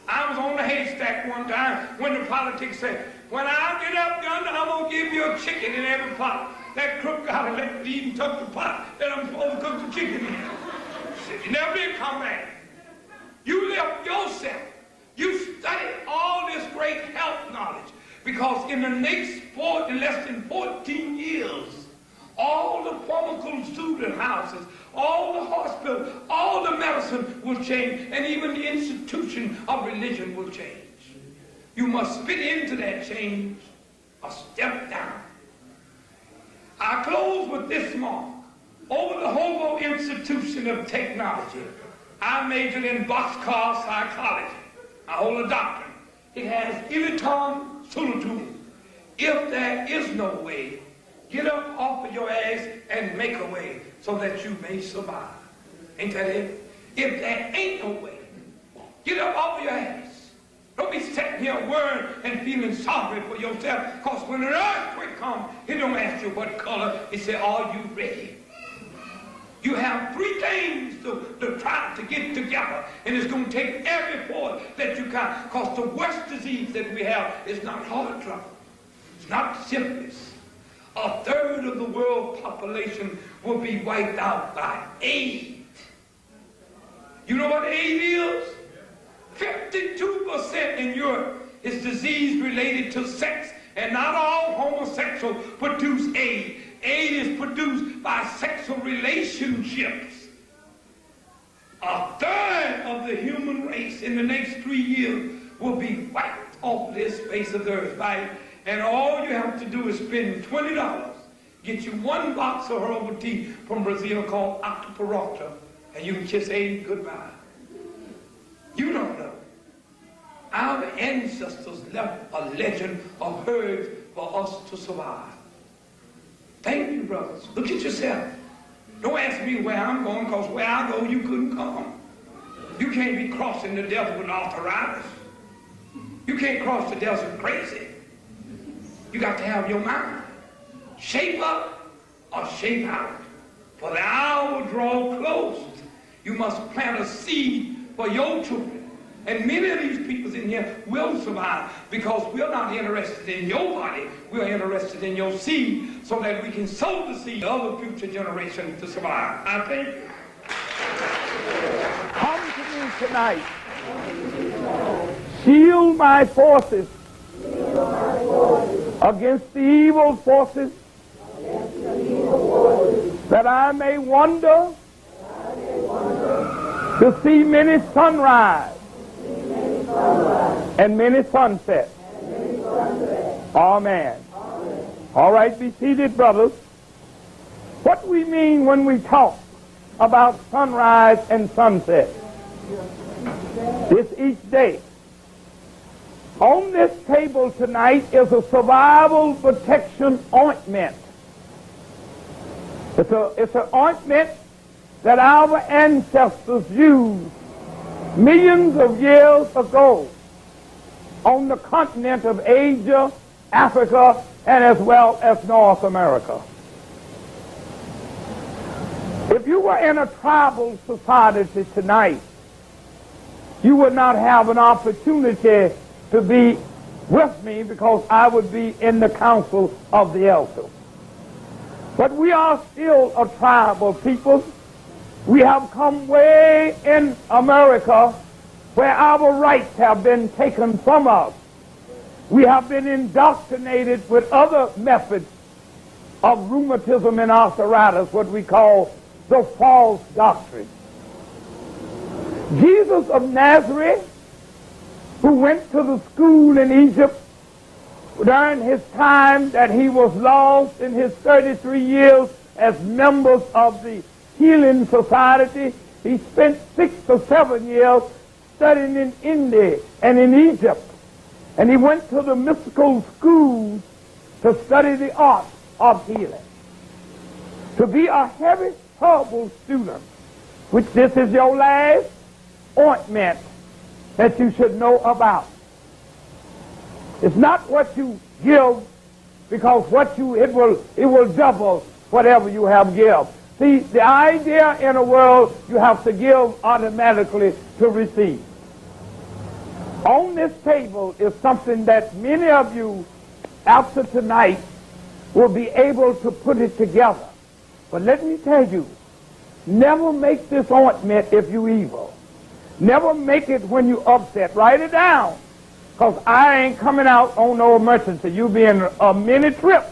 I was on the haystack one time when the politics said, when I get up yonder, I'm going to give you a chicken in every pot. That crook got elected, he even took the pot that I'm supposed to cook the chicken in. He never did come back. You left yourself. You studied all this great health knowledge because in the next less than 14 years, all the pharmaceutical houses, all the hospitals, all the medicine will change, and even the institution of religion will change. You must fit into that change or step down. I close with this mark. Over the Hobo Institution of Technology, I majored in boxcar psychology. I hold a doctorate. It has Iliton Sulutum. If there is no way, get up off of your ass and make a way so that you may survive. Ain't that it? If there ain't no way, get up off of your ass. Don't be sitting here worrying and feeling sorry for yourself, because when an earthquake comes, it don't ask you what color. It says, are you ready? You have 3 things to try to get together, and it's going to take every force that you can, because the worst disease that we have is not heart trouble. It's not syphilis. 1/3 of the world population will be wiped out by AIDS. You know what AIDS is? 52% in Europe is disease related to sex, and not all homosexuals produce AIDS. AIDS is produced by sexual relationships. 1/3 of the human race in the next 3 years will be wiped off this face of the earth by it. And all you have to do is spend $20, get you 1 box of herbal tea from Brazil called Octoparocta, and you can kiss AIDS goodbye. You don't know. Our ancestors left a legend of herbs for us to survive. Thank you, brothers. Look at yourself. Don't ask me where I'm going, because where I go, you couldn't come. You can't be crossing the desert with arthritis. You can't cross the desert crazy. You got to have your mind. Shape up or shape out. For the hour draw close. You must plant a seed for your children. And many of these people in here will survive, because we're not interested in your body. We're interested in your seed, so that we can sow the seed of the future generation to survive. I thank you. Come to me tonight. Shield my forces against the evil forces, that I may wonder to see many sunrise and many sunsets. Amen. All right, be seated, brothers. What we mean when we talk about sunrise and sunset is each day. On this table tonight is a survival protection ointment. It's an ointment that our ancestors used millions of years ago on the continent of Asia, Africa, and as well as North America. If you were in a tribal society tonight, you would not have an opportunity to be with me, because I would be in the council of the elders. But we are still a tribal people. We have come way in America where our rights have been taken from us. We have been indoctrinated with other methods of rheumatism and arthritis, what we call the false doctrine. Jesus of Nazareth, who went to the school in Egypt during his time that he was lost in his 33 years as members of the Healing Society. He spent 6 or 7 years studying in India and in Egypt. And he went to the mystical schools to study the art of healing. To be a heavy herbal student, which this is your last ointment that you should know about. It's not what you give, because it will double whatever you have give. See, the idea in a world, you have to give automatically to receive. On this table is something that many of you, after tonight, will be able to put it together. But let me tell you, never make this ointment if you evil. Never make it when you upset. Write it down, because I ain't coming out on no emergency. You be in a mini trip.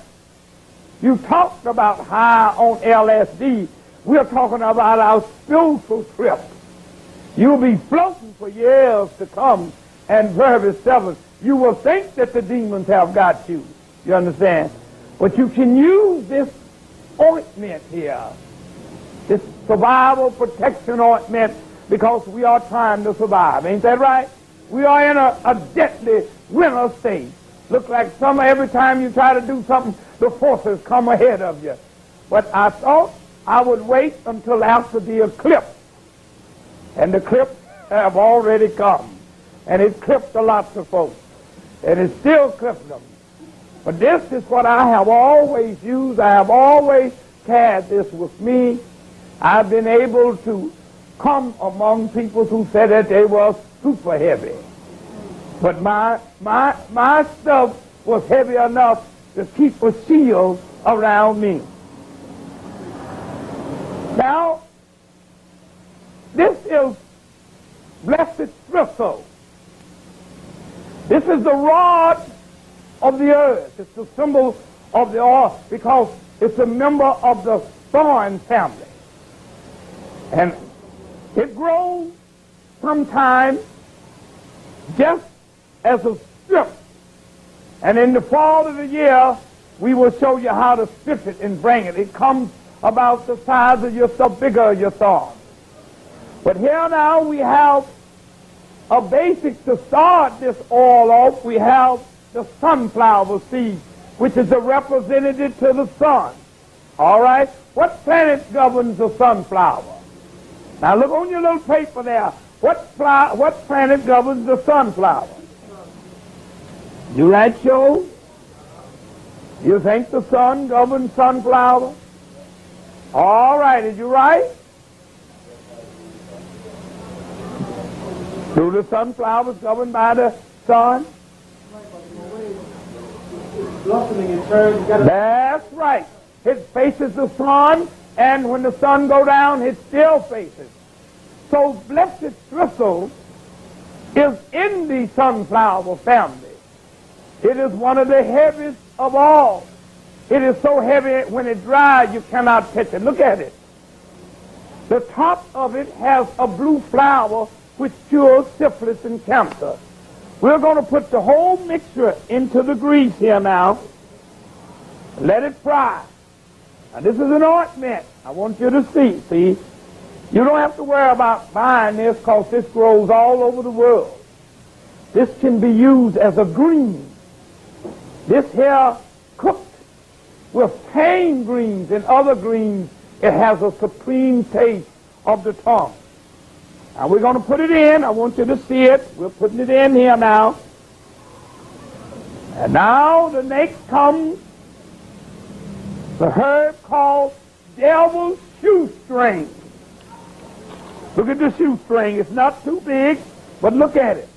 You talked about high on LSD. We're talking about our spiritual trip. You'll be floating for years to come, and verse 7, you will think that the demons have got you. You understand? But you can use this ointment here, this survival protection ointment, because we are trying to survive. Ain't that right? We are in a deadly winter state. Look like summer. Every time you try to do something, the forces come ahead of you. But I thought I would wait until after the eclipse. And the eclipse have already come. And it clipped a lot of folks. And it still clipped them. But this is what I have always used. I have always carried this with me. I've been able to come among people who said that they were super heavy. But my stuff was heavy enough to keep a shield around me. Now, this is blessed thistle. This is the rod of the earth. It's the symbol of the earth because it's a member of the thorn family. And it grows sometimes just as a strip. And in the fall of the year, we will show you how to strip it and bring it. It comes about the size of your thumb, bigger your thumb. But here now we have a basic to start this oil off. We have the sunflower seed, which is a representative to the sun. All right? What planet governs the sunflower? Now look on your little paper there. What planet governs the sunflower? You right, Joe? You think the sun governs sunflower? All right, is you right? Do the sunflowers governed by the sun? That's right. It faces the sun, and when the sun go down, it still faces. So blessed thistle is in the sunflower family. It is one of the heaviest of all. It is so heavy when it dries you cannot touch it. Look at it. The top of it has a blue flower which cures syphilis and cancer. We're going to put the whole mixture into the grease here now. Let it fry. Now this is an ointment. I want you to see. You don't have to worry about buying this because this grows all over the world. This can be used as a green. This here cooked with tame greens and other greens, it has a supreme taste of the tongue. Now we're going to put it in. I want you to see it. We're putting it in here now. And now the next comes the herb called devil's shoestring. Look at the shoestring. It's not too big, but look at it.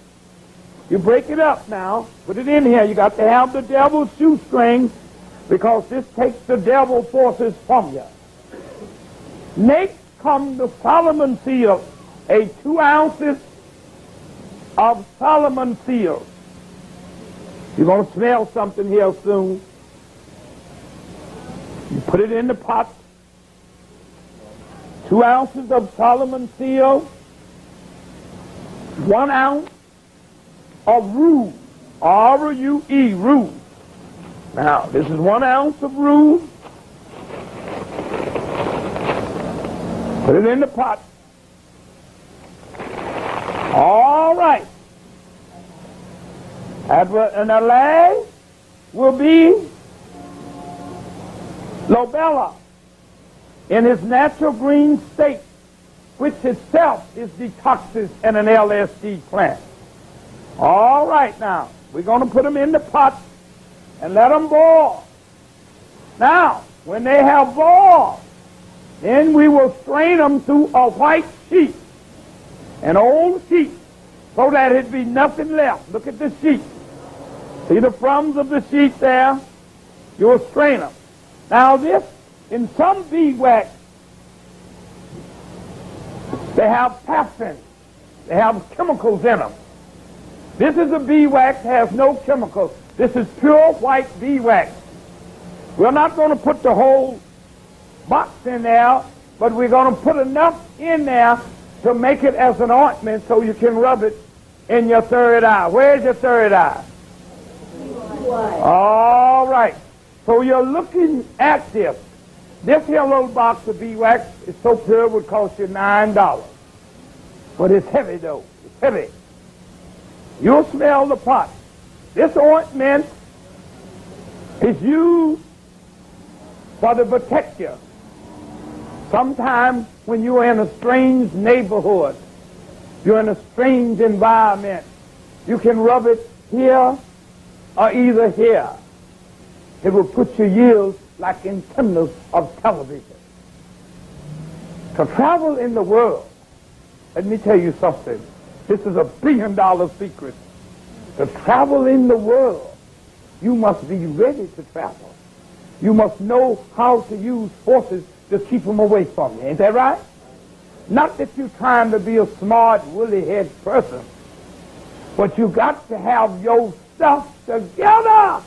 You break it up now. Put it in here. You got to have the devil's shoestring because this takes the devil forces from you. Next comes the Solomon seal. 2 ounces of Solomon seal. You're going to smell something here soon. You put it in the pot. 2 ounces of Solomon seal. 1 ounce of rue, R-U-E, rue. Now, this is 1 ounce of rue. Put it in the pot. All right. And the last will be lobella in its natural green state, which itself is detoxis and an LSD plant. All right, now, we're going to put them in the pot and let them boil. Now, when they have boiled, then we will strain them through a white sheet, an old sheet, so that it be nothing left. Look at the sheet. See the crumbs of the sheet there? You will strain them. Now this, in some beeswax, they have paraffin. They have chemicals in them. This is a beeswax, has no chemicals. This is pure white beeswax. We're not going to put the whole box in there, but we're going to put enough in there to make it as an ointment so you can rub it in your third eye. Where's your third eye? All right. So you're looking at this. This here little box of beeswax is so pure it would cost you $9. But it's heavy though. It's heavy. You'll smell the pot. This ointment is used for the protector. Sometimes when you're in a strange neighborhood, you're in a strange environment, you can rub it here or either here. It will put your ears like antennas of television. To travel in the world, let me tell you something. This is $1 billion secret. To travel in the world, you must be ready to travel. You must know how to use forces to keep them away from you. Ain't that right? Not that you're trying to be a smart, woolly-head person, but you got to have your stuff together.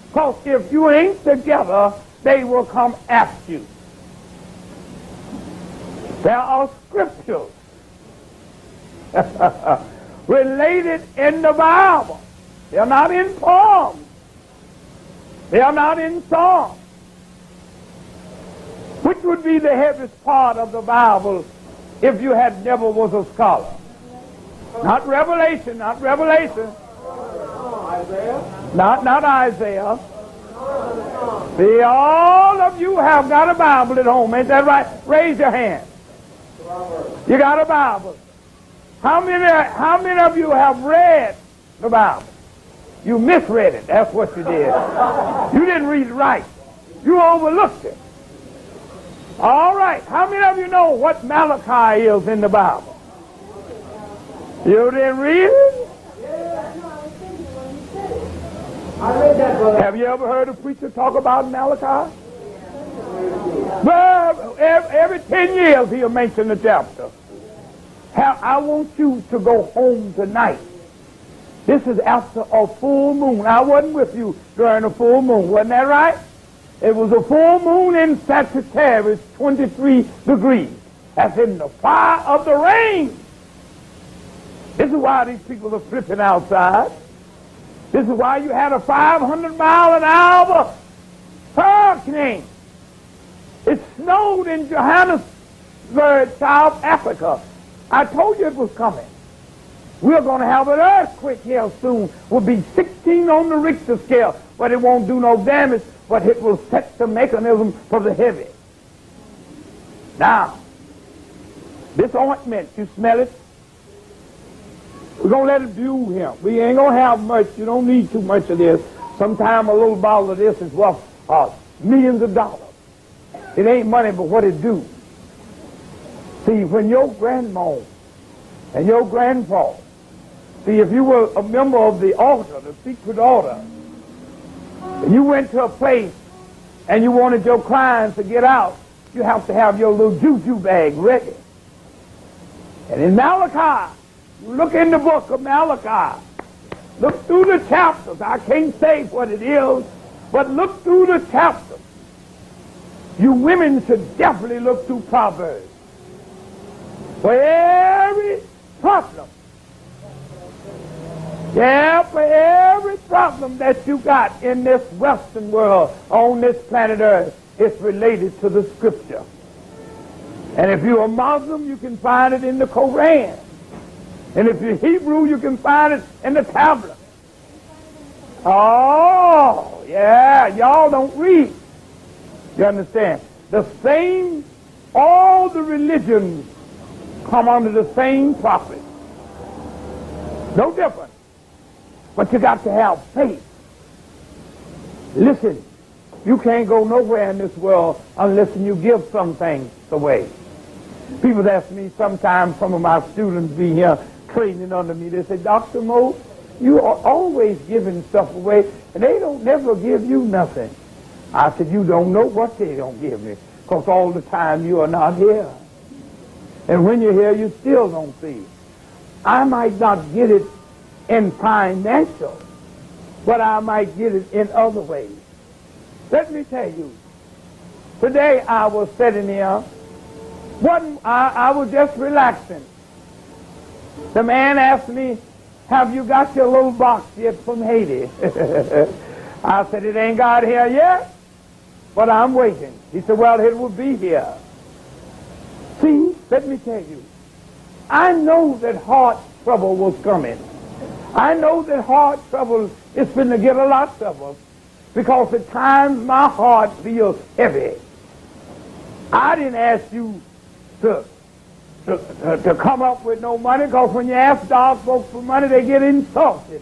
Because if you ain't together, they will come after you. There are scriptures related in the Bible. They're not in poems. They are not in songs. Which would be the heaviest part of the Bible if you had never was a scholar? Not Revelation, not Revelation. Not Isaiah. See, all of you have got a Bible at home, ain't that right? Raise your hand. You got a Bible. How many of you have read the Bible? You misread it. That's what you did. You didn't read it right. You overlooked it. All right. How many of you know what Malachi is in the Bible? You didn't read it? Have you ever heard a preacher talk about Malachi? Well, every 10 years he'll mention the chapter. I want you to go home tonight. This is after a full moon. I wasn't with you during a full moon. Wasn't that right? It was a full moon in Sagittarius, 23 degrees. That's in the fire of the rain. This is why these people are flipping outside. This is why you had a 500-mile-an-hour hurricane. It snowed in Johannesburg, South Africa. I told you it was coming. We're going to have an earthquake here soon. Will be 16 on the Richter scale, but it won't do no damage, but it will set the mechanism for the heavy. Now, this ointment, you smell it? We're going to let it do him. We ain't going to have much. You don't need too much of this. Sometime a little bottle of this is worth millions of dollars. It ain't money, but what it do. See, when your grandma and your grandpa, see, if you were a member of the altar, the secret altar, and you went to a place and you wanted your clients to get out, you have to have your little juju bag ready. And in Malachi, you look in the book of Malachi, look through the chapters. I can't say what it is, but look through the chapters. You women should definitely look through Proverbs. For every problem Yeah, for every problem that you got in this Western world, on this planet Earth, it's related to the Scripture. And if you're a Muslim, you can find it in the Koran. And if you're Hebrew, you can find it in the tablet. Oh, yeah, y'all don't read. You understand? The same, all the religions come under the same prophet. No different. But you got to have faith. Listen, you can't go nowhere in this world unless you give some things away. People ask me sometimes, some of my students be here training under me, they say, Dr. Mo, you are always giving stuff away, and they don't never give you nothing. I said, you don't know what they don't give me, because all the time you are not here. And when you're here, you still don't see. I might not get it in financial, but I might get it in other ways. Let me tell you, today I was sitting here, I was just relaxing. The man asked me, have you got your little box yet from Haiti? I said, it ain't got here yet, but I'm waiting. He said, well, it will be here. See, let me tell you, I know that heart trouble was coming. I know that heart trouble is going to get a lot of us, because at times my heart feels heavy. I didn't ask you to come up with no money, because when you ask dog folks for money, they get insulted.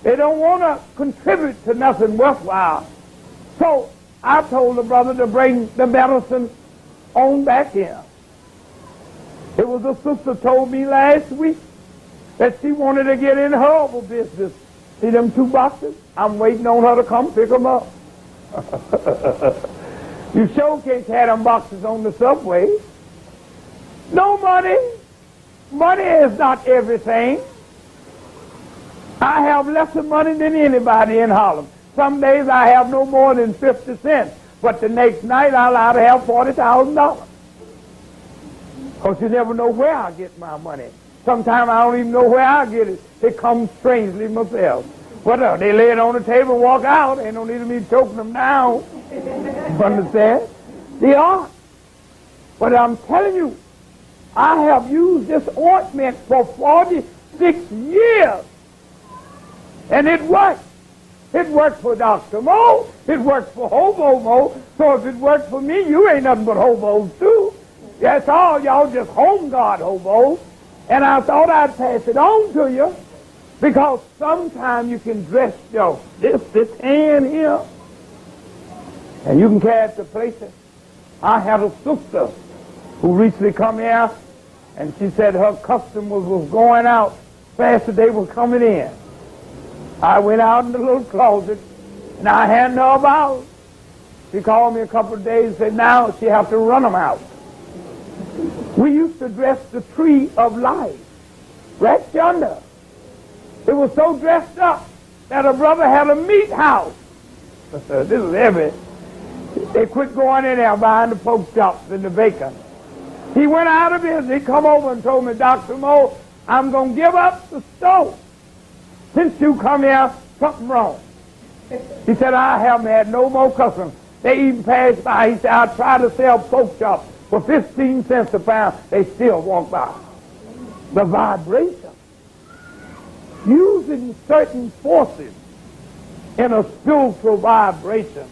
They don't want to contribute to nothing worthwhile. So I told the brother to bring the medicine on back here. It was a sister told me last week that she wanted to get in herbal business. See them 2 boxes? I'm waiting on her to come pick them up. You sure can't have them boxes on the subway. No money. Money is not everything. I have less money than anybody in Harlem. Some days I have no more than 50 cents, but the next night I'll allowed to have $40,000. Because you never know where I get my money. Sometimes I don't even know where I get it. It comes strangely myself. But they lay it on the table and walk out. Ain't no need of me choking them down. You understand? They are. But I'm telling you, I have used this ointment for 46 years. And it works. It worked for Dr. Mo. It worked for Hobo Mo. So if it worked for me, you ain't nothing but hobos too. That's all. Y'all just home guard hobos. And I thought I'd pass it on to you, because sometimes you can dress this hand here, and you can carry it to places. I had a sister who recently come here, and she said her customers was going out fast as they were coming in. I went out in the little closet, and I handed her a bottle. She called me a couple of days and said now she have to run them out. We used to dress the tree of life right yonder. It was so dressed up that a brother had a meat house. This is heavy. They quit going in there buying the pork chops and the bacon. He went out of business. He come over and told me, Dr. Mo, I'm going to give up the stove. Since you come here, something wrong. He said, I haven't had no more customers. They even passed by. He said, I try to sell pork chops for 15 cents a pound. They still walk by. The vibration. Using certain forces in a spiritual vibration.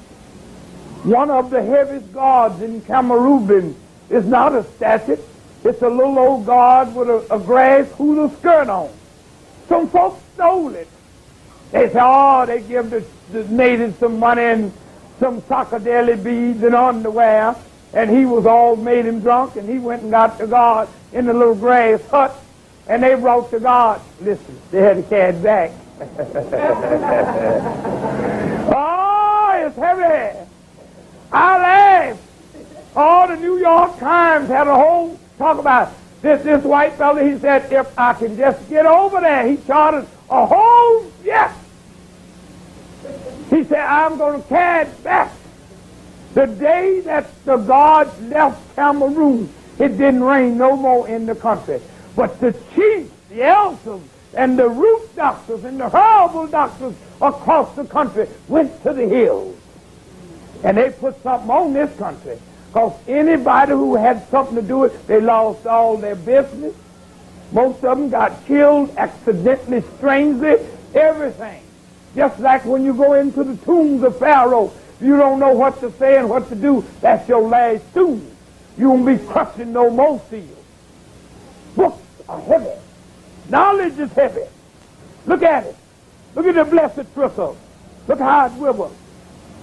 One of the heaviest gods in Cameroon is not a statue. It's a little old god with a grass hula skirt on. Some folks stole it. They say, oh, they give the natives some money and some psychedelic beads and underwear, and he was all made him drunk, and he went and got the god in the little grass hut, and they brought the god. Listen, they had the cat back. Oh, it's heavy. I laughed. Oh, the New York Times had a whole talk about this white fella. He said, if I can just get over there, he chartered a whole jet. He said, I'm going to carry it back. The day that the gods left Cameroon, it didn't rain no more in the country. But the chiefs, the elders, and the root doctors and the herbal doctors across the country went to the hills. And they put something on this country. Because anybody who had something to do with it, they lost all their business. Most of them got killed accidentally, strangely, everything. Just like when you go into the tombs of Pharaoh, you don't know what to say and what to do. That's your last tomb. You won't be crushing no more seals. Books are heavy. Knowledge is heavy. Look at it. Look at the blessed trickle. Look how it wibbles.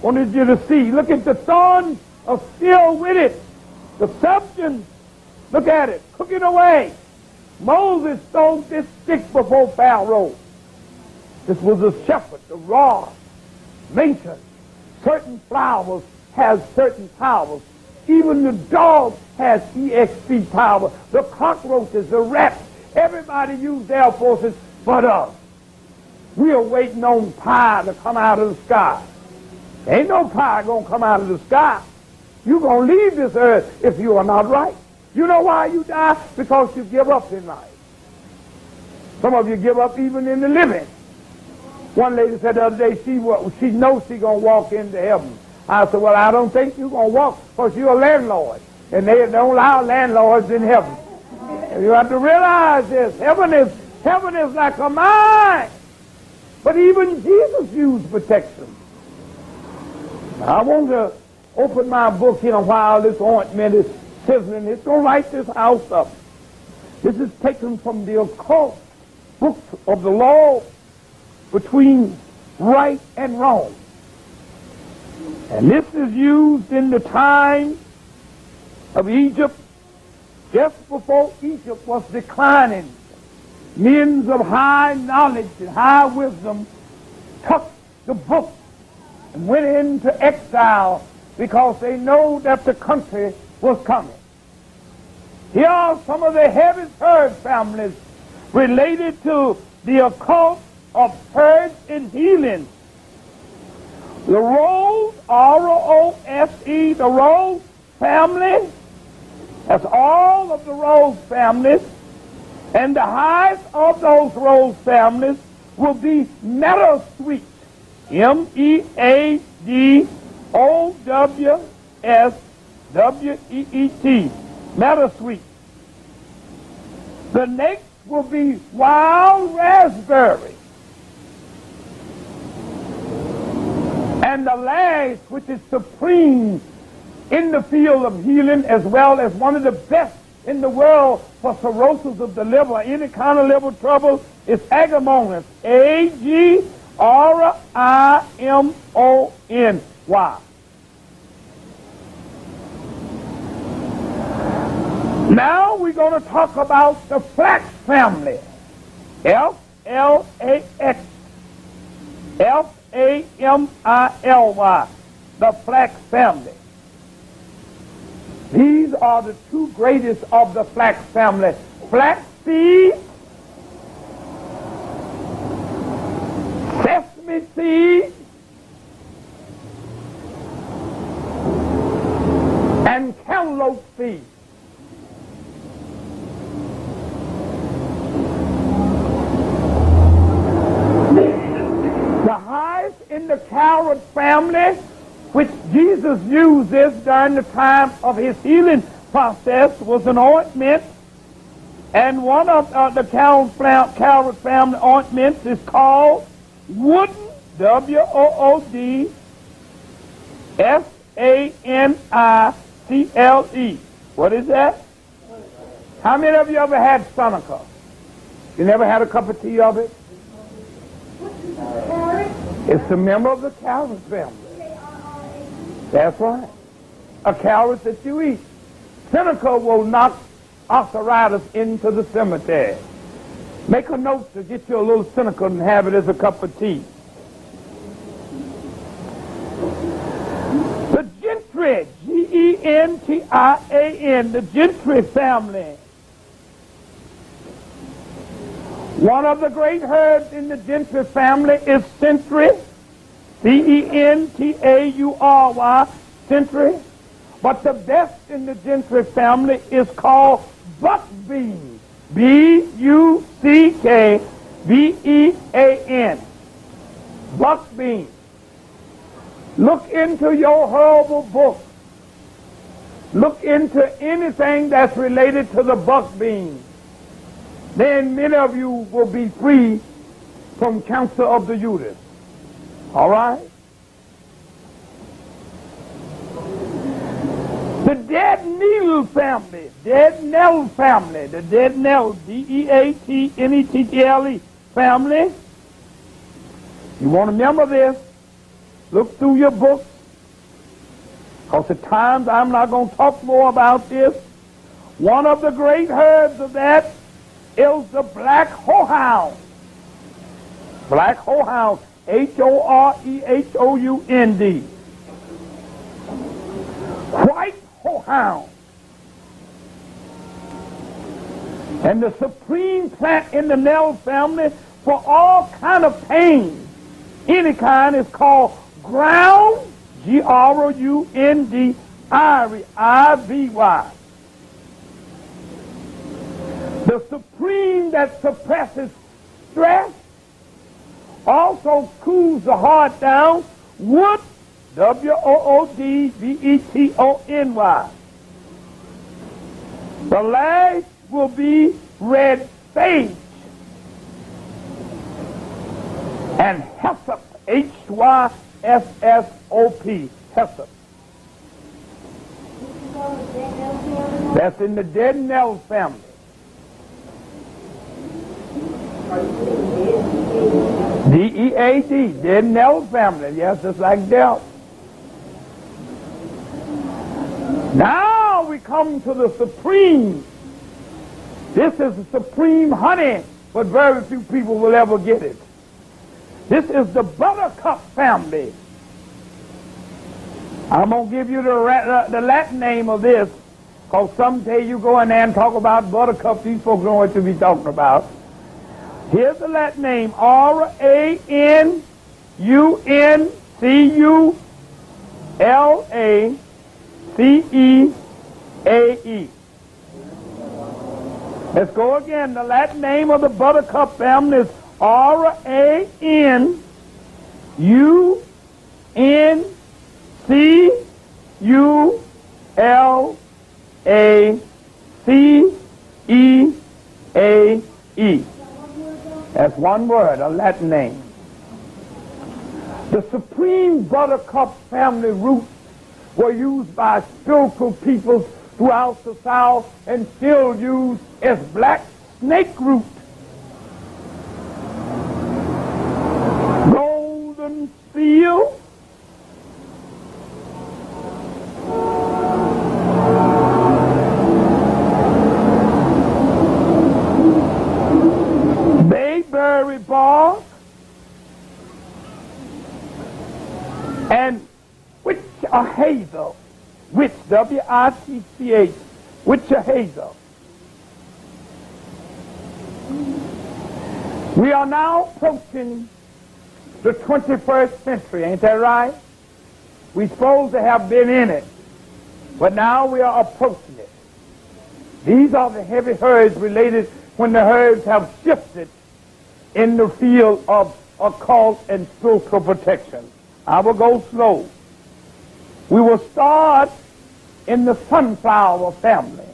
Wanted you to see. Look at the thorns are still with it. The substance. Look at it. Cooking away. Moses threw this stick before Pharaoh. This was a shepherd, the rod, mentioned. Certain flowers have certain powers. Even the dog has EXP power. The cockroaches, the rats, everybody used their forces but us. We are waiting on pie to come out of the sky. Ain't no pie going to come out of the sky. You're going to leave this earth if you are not right. You know why you die? Because you give up in life. Some of you give up even in the living. One lady said the other day she knows she's going to walk into heaven. I said, well, I don't think you're going to walk because you're a landlord. And they don't allow landlords in heaven. You have to realize this. Heaven is like a mine. But even Jesus used protection. Now, I want to open my book here while this ointment is sizzling. It's going to light this house up. This is taken from the occult book of the law between right and wrong. And this is used in the time of Egypt, just before Egypt was declining. Men of high knowledge and high wisdom took the book and went into exile because they know that the country was coming. Here are some of the heaviest herb families related to the occult of herbs and healing. The Rose, R-O-S-E, the Rose family, that's all of the Rose families, and the highest of those Rose families will be meadowsweet, M-E-A-D-O-W-S-W-E-E-T, meadowsweet. The next will be wild raspberry. And the last, which is supreme in the field of healing, as well as one of the best in the world for cirrhosis of the liver, any kind of liver trouble, is agamonis, A-G-R-I-M-O-N-Y. Now we're going to talk about the flax family, F-L-A-X, F-A-M-I-L-Y, the flax family. These are the two greatest of the flax family. Flaxseed, sesame seed, and cantaloupe seed. The highest in the carrot family, which Jesus used this during the time of his healing process, was an ointment. And one of the carrot family ointments is called wooden, W-O-O-D-S-A-N-I-C-L-E. What is that? How many of you ever had Seneca? You never had a cup of tea of it? It's a member of the carrot family. That's right. A carrot that you eat. Seneca will knock arthritis into the cemetery. Make a note to get you a little Seneca and have it as a cup of tea. The gentry, G-E-N-T-I-A-N, the gentry family. One of the great herbs in the gentry family is century, C-E-N-T-A-U-R-Y, century. But the best in the gentry family is called buckbean, B-U-C-K, B-E-A-N. Buck bean. Look into your herbal book. Look into anything that's related to the buck bean. Then many of you will be free from cancer of the uterus. All right? The dead Needle family, dead Nell family, the dead Nell, D-E-A-T-N-E-T-T-L-E family. You want to remember this? Look through your books. Because at times I'm not going to talk more about this. One of the great herbs of that is the black horehound. Black horehound, H-O-R-E-H-O-U-N-D. White horehound. And the supreme plant in the Nell family for all kind of pain, any kind, is called ground, G-R-O-U-N-D, Ivy, I-V-Y. The supreme that suppresses stress, also cools the heart down, wood, W-O-O-D-V-E-T-O-N-Y. The last will be red sage and hyssop, H-Y-S-S-O-P, hyssop. That's in the dead Nell family. D-E-A-D, dead Nell family. Yes, just like Del. Now we come to the supreme. This is the supreme honey, but very few people will ever get it. This is the buttercup family. I'm going to give you the Latin name of this, because someday you go in there and talk about buttercup, these folks know what to be talking about. Here's the Latin name, R-A-N-U-N-C-U-L-A-C-E-A-E. Let's go again. The Latin name of the buttercup family is R-A-N-U-N-C-U-L-A-C-E-A-E. That's one word, a Latin name. The supreme buttercup family roots were used by spiritual peoples throughout the South and still used as black snake root. Golden seal. Bayberry bark. And witch or hazel. Witch, W-I-T-C-H. Witch or hazel. We are now approaching the 21st century, ain't that right? We're supposed to have been in it, but now we are approaching it. These are the heavy herbs related when the herbs have shifted in the field of occult and spiritual protection. I will go slow. We will start in the sunflower family.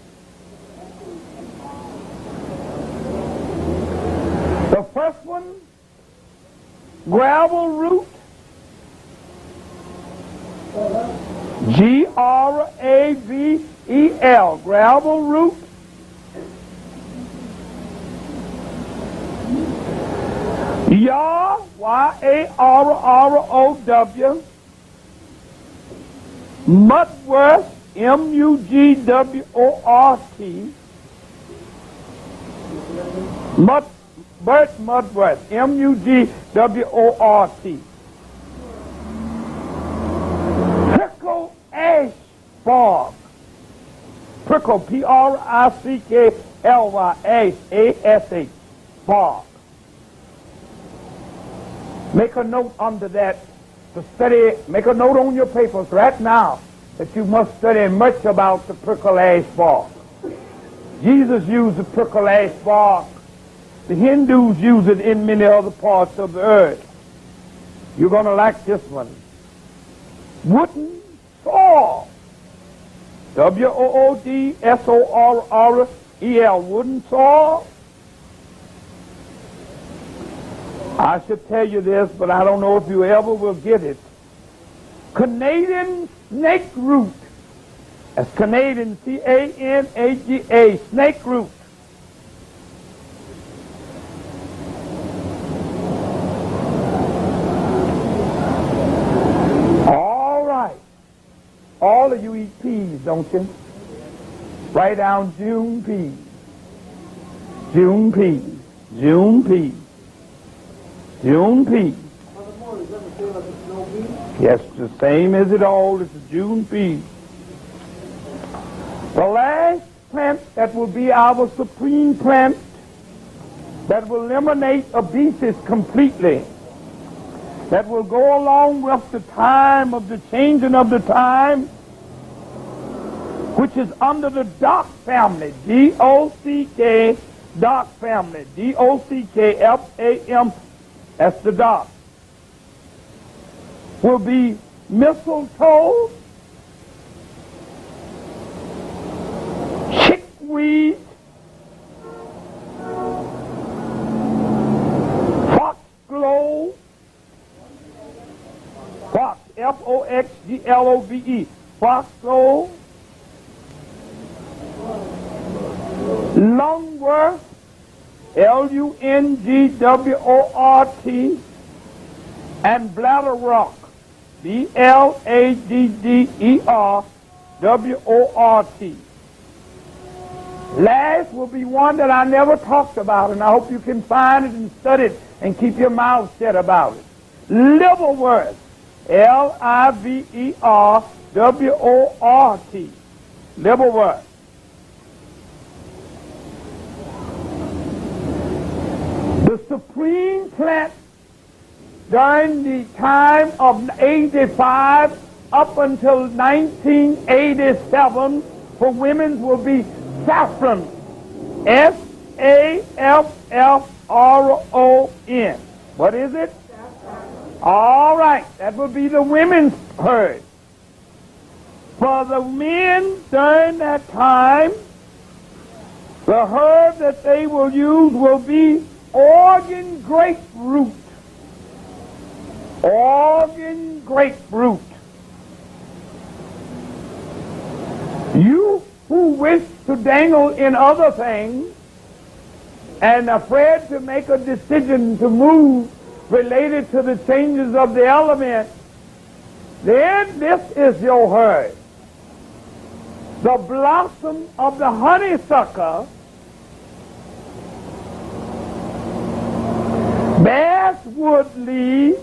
The first one, gravel root, G-R-A-V-E-L, gravel root. Yar, Y-A-R-R-O-W, mugwort, M-U-G-W-O-R-T, mugwort, M-U-G-W-O-R-T. Prickle ash bark, prickle, P-R-I-C-K-L-Y-A-S-H, bark. Make a note under that to study, make a note on your papers right now that you must study much about the prickle ash bark. Jesus used the prickle ash bark The Hindus use it in many other parts of the earth. You're going to like this one. Wooden sword. W-O-O-D-S-O-R-R-E-L. Wooden sword. I should tell you this, but I don't know if you ever will get it. Canadian snake root. That's Canadian, C-A-N-A-G-A, snake root. All right. All of you eat peas, don't you? Write down June peas. June peas. June peas. June peas. Yes, the same as it all. It's a June pea. The last plant that will be our supreme plant that will eliminate obesity completely, that will go along with the time of the changing of the time, which is under the dock family, D-O-C-K, dock family, D-O-C-K-F-A-M, that's the dock, will be mistletoe, chickweed, foxglove, fox, F-O-X-G-L-O-V-E, foxglove, lungwort, L-U-N-G-W-O-R-T, and bladder rock, B-L-A-D-D-E-R-W-O-R-T. Last will be one that I never talked about, and I hope you can find it and study it and keep your mouth shut about it. Liverwort, L-I-V-E-R-W-O-R-T. Liverwort. The supreme plant during the time of 85 up until 1987 for women will be saffron. S-A-F-F-R-O-N. What is it? All right, that will be the women's herb. For the men during that time, the herb that they will use will be Oregon grapefruit. Oregon grapefruit. You who wish to dangle in other things and afraid to make a decision to move related to the changes of the element, then this is your herb. The blossom of the honeysuckle, basswood leaves,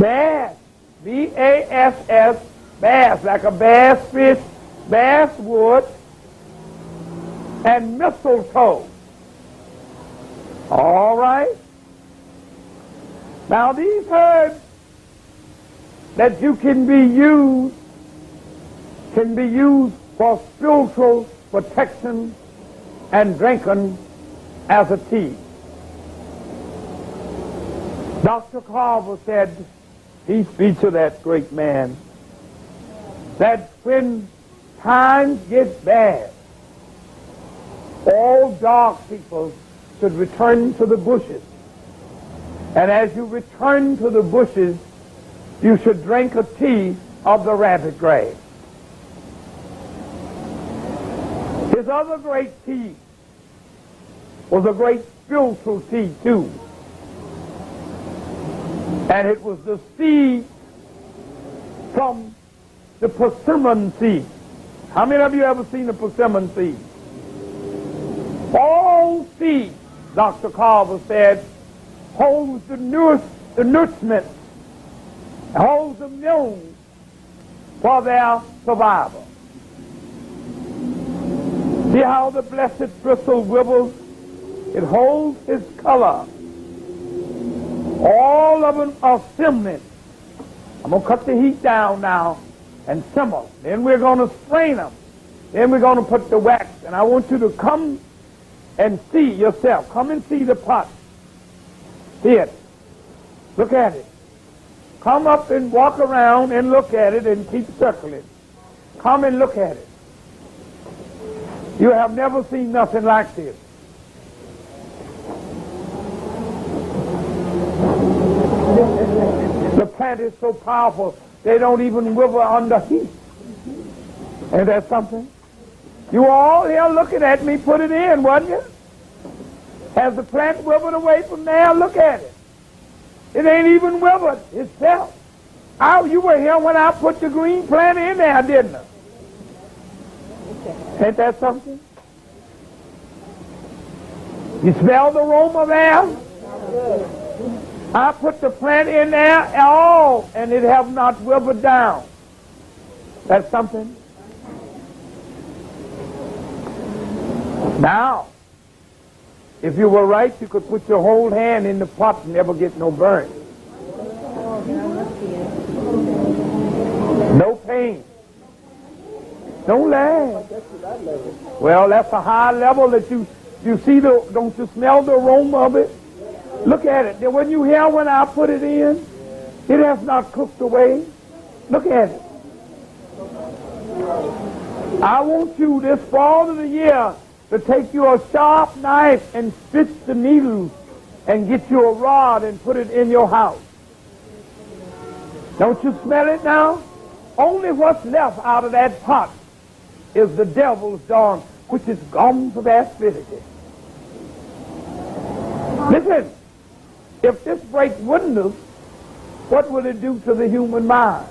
bass, B-A-S-S, bass, like a bass fish, basswood, and mistletoe. All right? Now these herbs that you can be used for spiritual protection and drinking as a tea. Dr. Carver said, he speaks to that great man, that when times get bad, all dark people should return to the bushes. And as you return to the bushes, you should drink a tea of the rabbit grass. His other great tea was a great spiritual tea too. And it was the seed from the persimmon seed. How many of you ever seen the persimmon seed? All seed, Dr. Carver said, holds the nourishment, holds the milk for their survival. See how the blessed bristle wibbles? It holds its color. All of them are simmering. I'm going to cut the heat down now and simmer. Then we're going to strain them Then we're going to put the wax, and I want you to come and see yourself. Come and see the pot. See it. Look at it. Come up and walk around and look at it and keep circling. Come and look at it. You have never seen nothing like this. The plant is so powerful, they don't even wither under heat. Ain't that something? You were all here looking at me put it in, wasn't you? Has the plant withered away from there? Look at it. It ain't even withered itself. You were here when I put the green plant in there, didn't I? Ain't that something? You smell the aroma there? I put the plant in there and it have not withered down. That's something. Now, if you were right, you could put your whole hand in the pot and never get no burn. No pain. Don't laugh. Well, that's a high level that you see don't you smell the aroma of it? Look at it. When you hear when I put it in, it has not cooked away. Look at it. I want you this fall of the year to take you a sharp knife and stitch the needles and get you a rod and put it in your house. Don't you smell it now? Only what's left out of that pot is the devil's dawn, which is gums of acidity. Listen, if this break wouldn't have, what would it do to the human mind?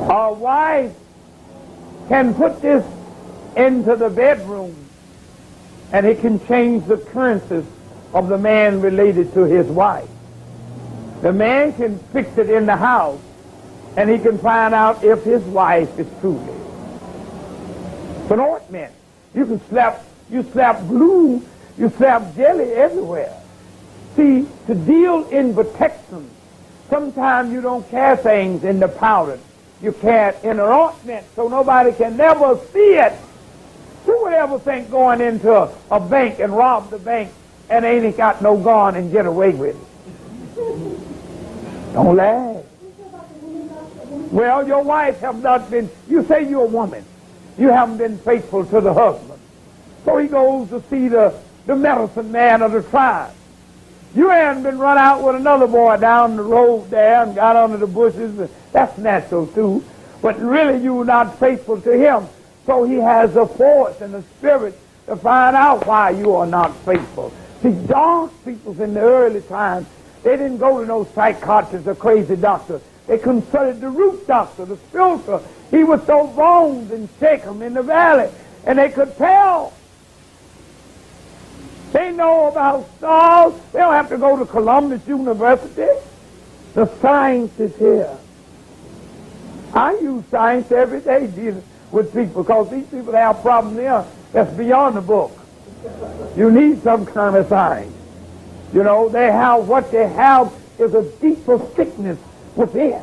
Our wife can put this into the bedroom and it can change the currencies of the man related to his wife. The man can fix it in the house and he can find out if his wife is truly. It's an ointment. You slap glue, you slap jelly everywhere. See, to deal in protection, sometimes you don't carry things in the powder. You carry it in an ointment so nobody can never see it. Who would ever think going into a bank and rob the bank and ain't got no gun and get away with it? Don't laugh. Well, your wife have not been, you say you're a woman. You haven't been faithful to the husband. So he goes to see the medicine man of the tribe. You haven't been run out with another boy down the road there and got under the bushes. That's natural too. But really you were not faithful to him. So he has the force and the spirit to find out why you are not faithful. See, dark people in the early times, they didn't go to no psychiatrist or crazy doctor. They consulted the root doctor, the spiritual. He would throw bones and shake them in the valley. And they could tell. They know about stars. They don't have to go to Columbus University. The science is here. I use science every day dealing with people because these people have problems there that's beyond the book. You need some kind of science. You know, what they have is a deeper sickness within.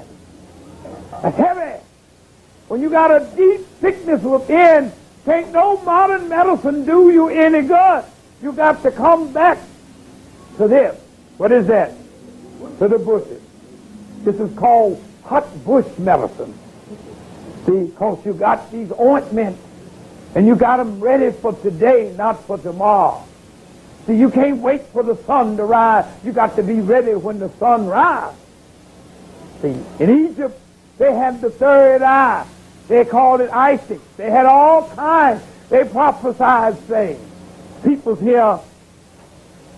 That's heavy. When you got a deep sickness within, can't no modern medicine do you any good. You got to come back to this. What is that? To the bushes. This is called hot bush medicine. See, because you got these ointments and you got them ready for today, not for tomorrow. See, you can't wait for the sun to rise. You got to be ready when the sun rises. See, in Egypt, they had the third eye. They called it Isis. They had all kinds. They prophesied things. People here,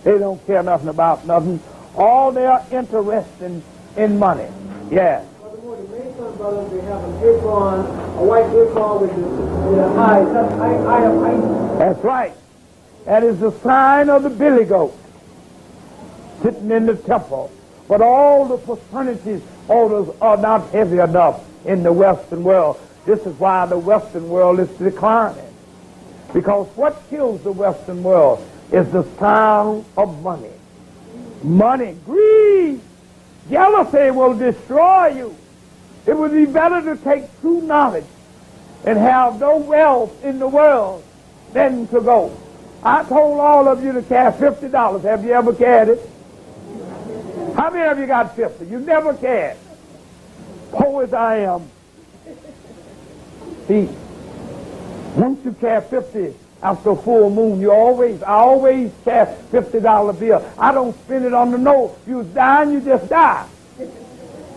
they don't care nothing about nothing. All they are interested in money. Yeah. Furthermore, the Mason brothers, they have an apron, a white apron with the eyes. That's eye of Isis. That's right. That is the sign of the billy goat sitting in the temple. But all the fraternities orders are not heavy enough in the Western world. This is why the Western world is declining. Because what kills the Western world is the sound of money. Money, greed, jealousy will destroy you. It would be better to take true knowledge and have no wealth in the world than to go. I told all of you to carry $50. Have you ever carried it? How many of you got 50? You never carried. Poor as I am. See, once you carry 50 after a full moon, I always carry $50 bill. I don't spend it on the nose. If you dying, you just die.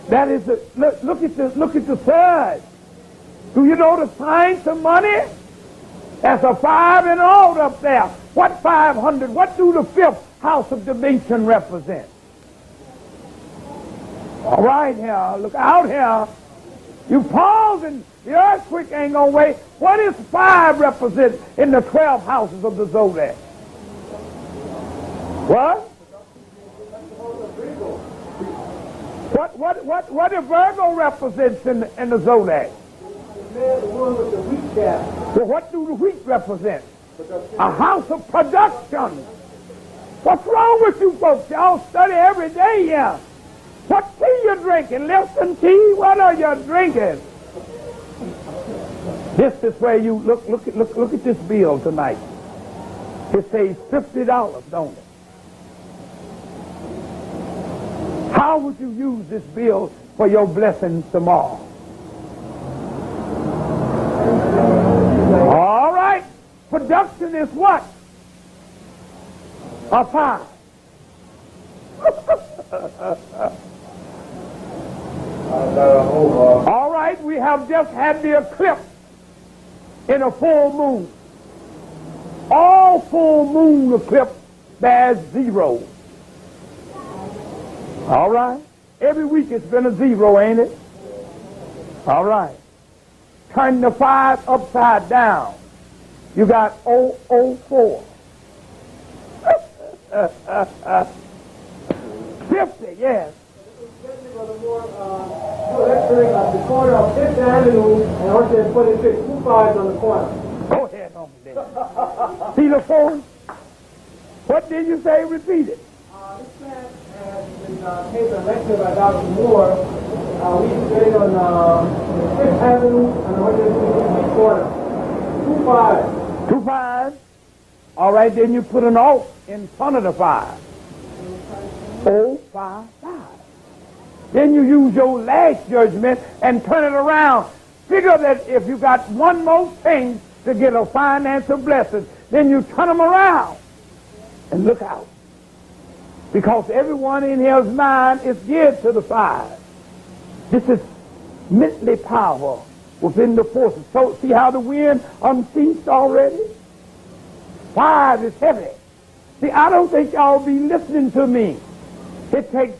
That is look at the third. Do you know the science of money? That's a 5 and old up there. What 500? What do the fifth house of dimension represent? All right here, look out here. You pause and the earthquake ain't gonna wait. What does 5 represent in the 12 houses of the zodiac? What? What does Virgo represents in the zodiac? The one with the wheat cap. Well, what do the wheat represent? A house of production. What's wrong with you folks? Y'all study every day here. What tea you drinking? Lipton tea? What are you drinking? This is where you look at this bill tonight. It says $50, don't it? How would you use this bill for your blessings tomorrow? All right. Production is what? A 5. All right, we have just had the eclipse in a full moon. All full moon eclipse bears 0. All right. Every week it's been a 0, ain't it? All right. Turn the 5 upside down. You got 004. 50, yes. Let's bring up the corner of 5th Avenue, and I want you to put in 2 5s on the corner. Go ahead, homie. See the 4? What did you say? Repeat it. This man has been taken a lecture by Dr. Moore. We stayed on 5th Avenue, and I want you to put in the corner. 2 5s. 2 5s. All right, then you put an alt in front of the 5. 0 5 5. Then you use your last judgment and turn it around. Figure that if you got one more thing to get a financial blessing, then you turn them around. And look out. Because everyone in here's mind is geared to the 5. This is mentally power within the forces. So see how the wind unceased already? 5 is heavy. See, I don't think y'all be listening to me. It takes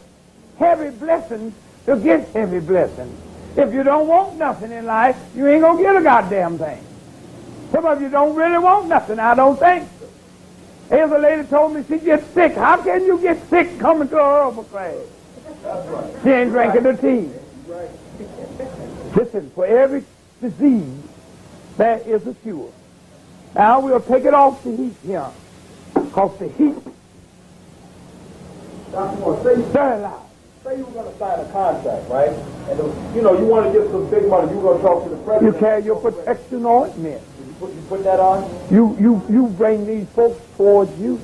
heavy blessings to get heavy blessings. If you don't want nothing in life, you ain't gonna get a goddamn thing. Some of you don't really want nothing. I don't think so. Here's a lady told me she gets sick. How can you get sick coming to a herbal class? She ain't drinking the tea. Listen, for every disease, there is a cure. Now we'll take it off the heat here. Because the heat, Dr. Moore, say you were going to sign a contract, right? And you want to get some big money. You were going to talk to the president. you carry your protection ointment. You put that on? You bring these folks towards you.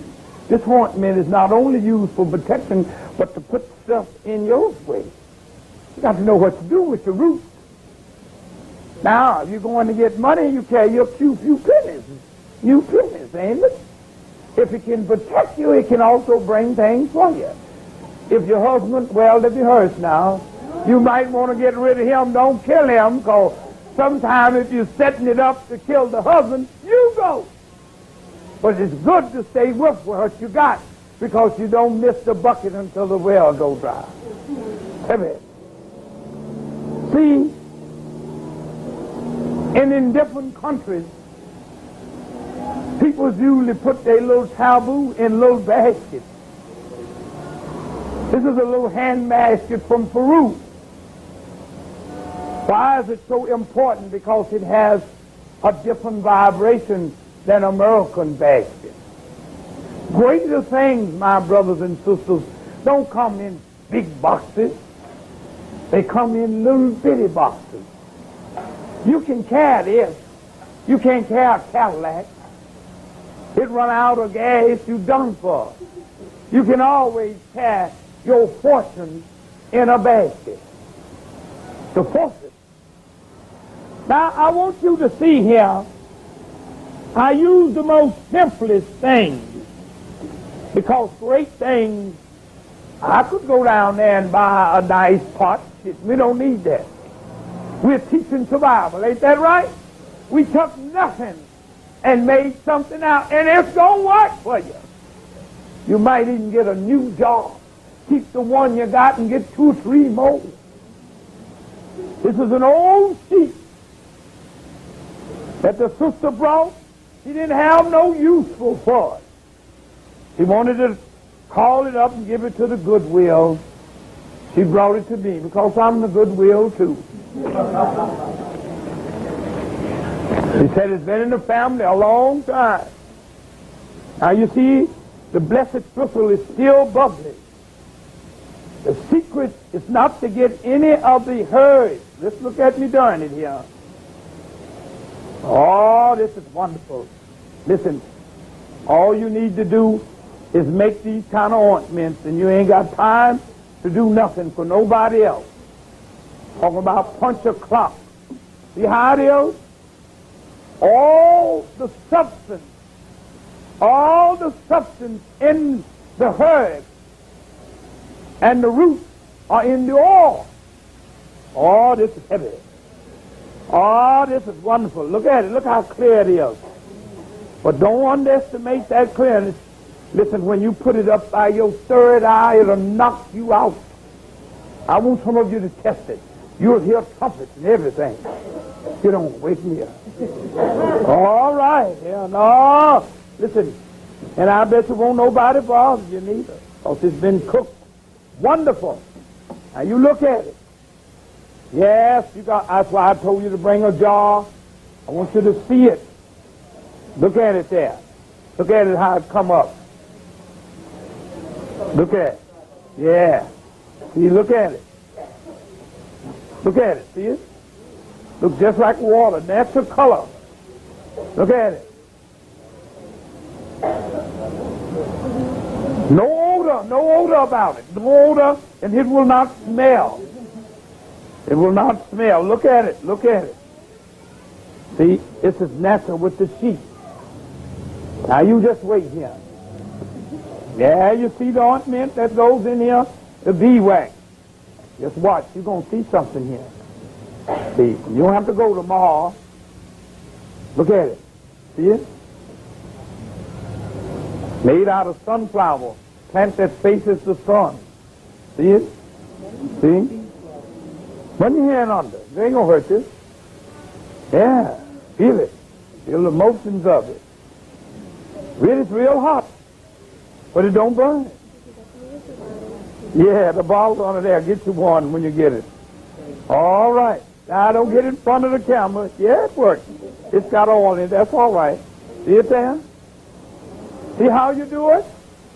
This ointment is not only used for protection, but to put stuff in your way. You got to know what to do with your roots. Now, if you're going to get money, you carry your few pennies. New pennies, ain't it? If it can protect you, it can also bring things for you. If your husband, well, if he hurts now, you might want to get rid of him. Don't kill him, because sometimes if you're setting it up to kill the husband, you go. But it's good to stay with what you got, because you don't miss the bucket until the well goes dry. Amen. See, and in different countries, people usually put their little taboo in little baskets. This is a little hand basket from Peru. Why is it so important? Because it has a different vibration than American basket. Greater things, my brothers and sisters, don't come in big boxes. They come in little bitty boxes. You can carry this. You can't carry a Cadillac. It run out of gas, you done for. You can always carry your fortune in a basket. The fortune. Now, I want you to see here, I use the most simplest things, because great things, I could go down there and buy a nice pot. We don't need that. We're teaching survival, ain't that right? We took nothing and made something out, and it's going to work for you. You might even get a new job. Keep the one you got and get 2 or 3 more. This is an old sheep that the sister brought. She didn't have no use for it. She wanted to call it up and give it to the Goodwill. She brought it to me because I'm the Goodwill too. She said it's been in the family a long time. Now you see, the blessed crystal is still bubbling. The secret is not to get any of the herbs. Let's look at me doing it here. Oh, this is wonderful. Listen, all you need to do is make these kind of ointments, and you ain't got time to do nothing for nobody else. Talking about punch a clock. See how it is? All the substance in the herb and the roots are in the oil. Oh, this is heavy. Oh, this is wonderful. Look at it. Look how clear it is. But don't underestimate that clearness. Listen, when you put it up by your third eye, it'll knock you out. I want some of you to test it. You'll hear trumpets and everything. You don't wake me up. All right. Yeah, no. Listen, and I bet you won't nobody bother you neither, because it's been cooked. Wonderful. Now you look at it. Yes, you got. That's why I told you to bring a jar. I want you to see it. Look at it there. Look at it how it come up. Look at it. Yeah. See, look at it. Look at it. See it? Look just like water. Natural color. Look at it. No odor about it. No odor, and it will not smell. It will not smell. Look at it. Look at it. See, this is natural with the sheep. Now you just wait here. Yeah, you see the ointment that goes in here? The beeswax. Just watch. You're going to see something here. See, you don't have to go tomorrow. Look at it. See it? Made out of sunflower. Plant that faces the sun. See it? See? Run your hand under. It ain't going to hurt you. Yeah. Feel it. Feel the motions of it. Really, it's real hot. But it don't burn. Yeah, the bottle's under there. Get you one when you get it. All right. Now, don't get in front of the camera. Yeah, it works. It's got oil in it. That's all right. See it there? See how you do it?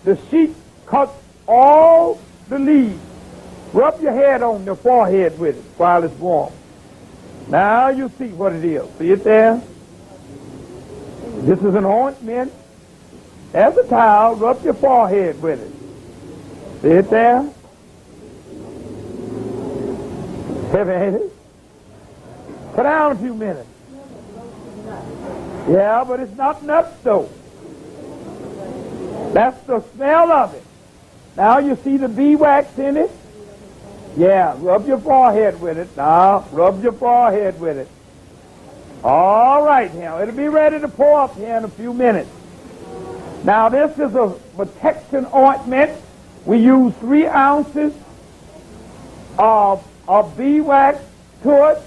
The sheep cuts all the leaves. Rub your head on your forehead with it while it's warm. Now you see what it is. See it there? This is an ointment. There's a towel. Rub your forehead with it. See it there? Heavy, ain't it? Sit down a few minutes. Yeah, but it's not nuts, though. That's the smell of it. Now you see the beeswax in it? Yeah, rub your forehead with it. Now, rub your forehead with it. All right, now, it'll be ready to pour up here in a few minutes. Now, this is a protection ointment. We use 3 ounces of beeswax to it,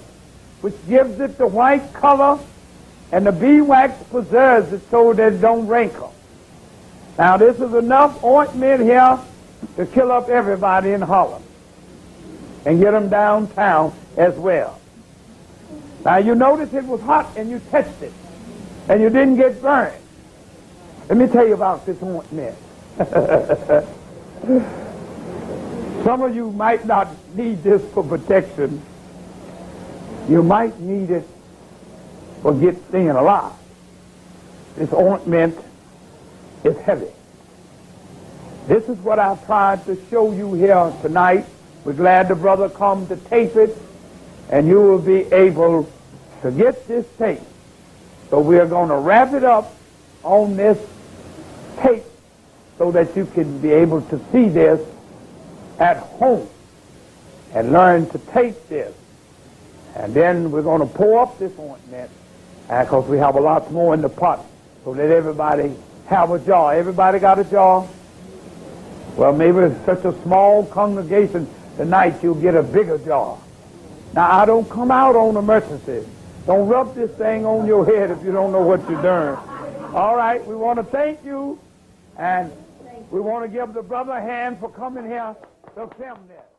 which gives it the white color, and the beeswax preserves it so that it don't wrinkle. Now, this is enough ointment here to kill up everybody in Holland and get them downtown as well. Now, you notice it was hot and you touched it and you didn't get burned. Let me tell you about this ointment. Some of you might not need this for protection. You might need it for staying alive. This ointment is heavy. This is what I've tried to show you here tonight. We're glad the brother come to tape it, and you will be able to get this tape. So we're going to wrap it up on this tape so that you can be able to see this at home and learn to take this. And then we're going to pour up this ointment because we have a lot more in the pot. So let everybody have a jar. Everybody got a jar? Well, maybe it's such a small congregation tonight you'll get a bigger jar. Now, I don't come out on emergency. Don't rub this thing on your head if you don't know what you're doing. All right, we want to thank you, and we want to give the brother a hand for coming here to film this.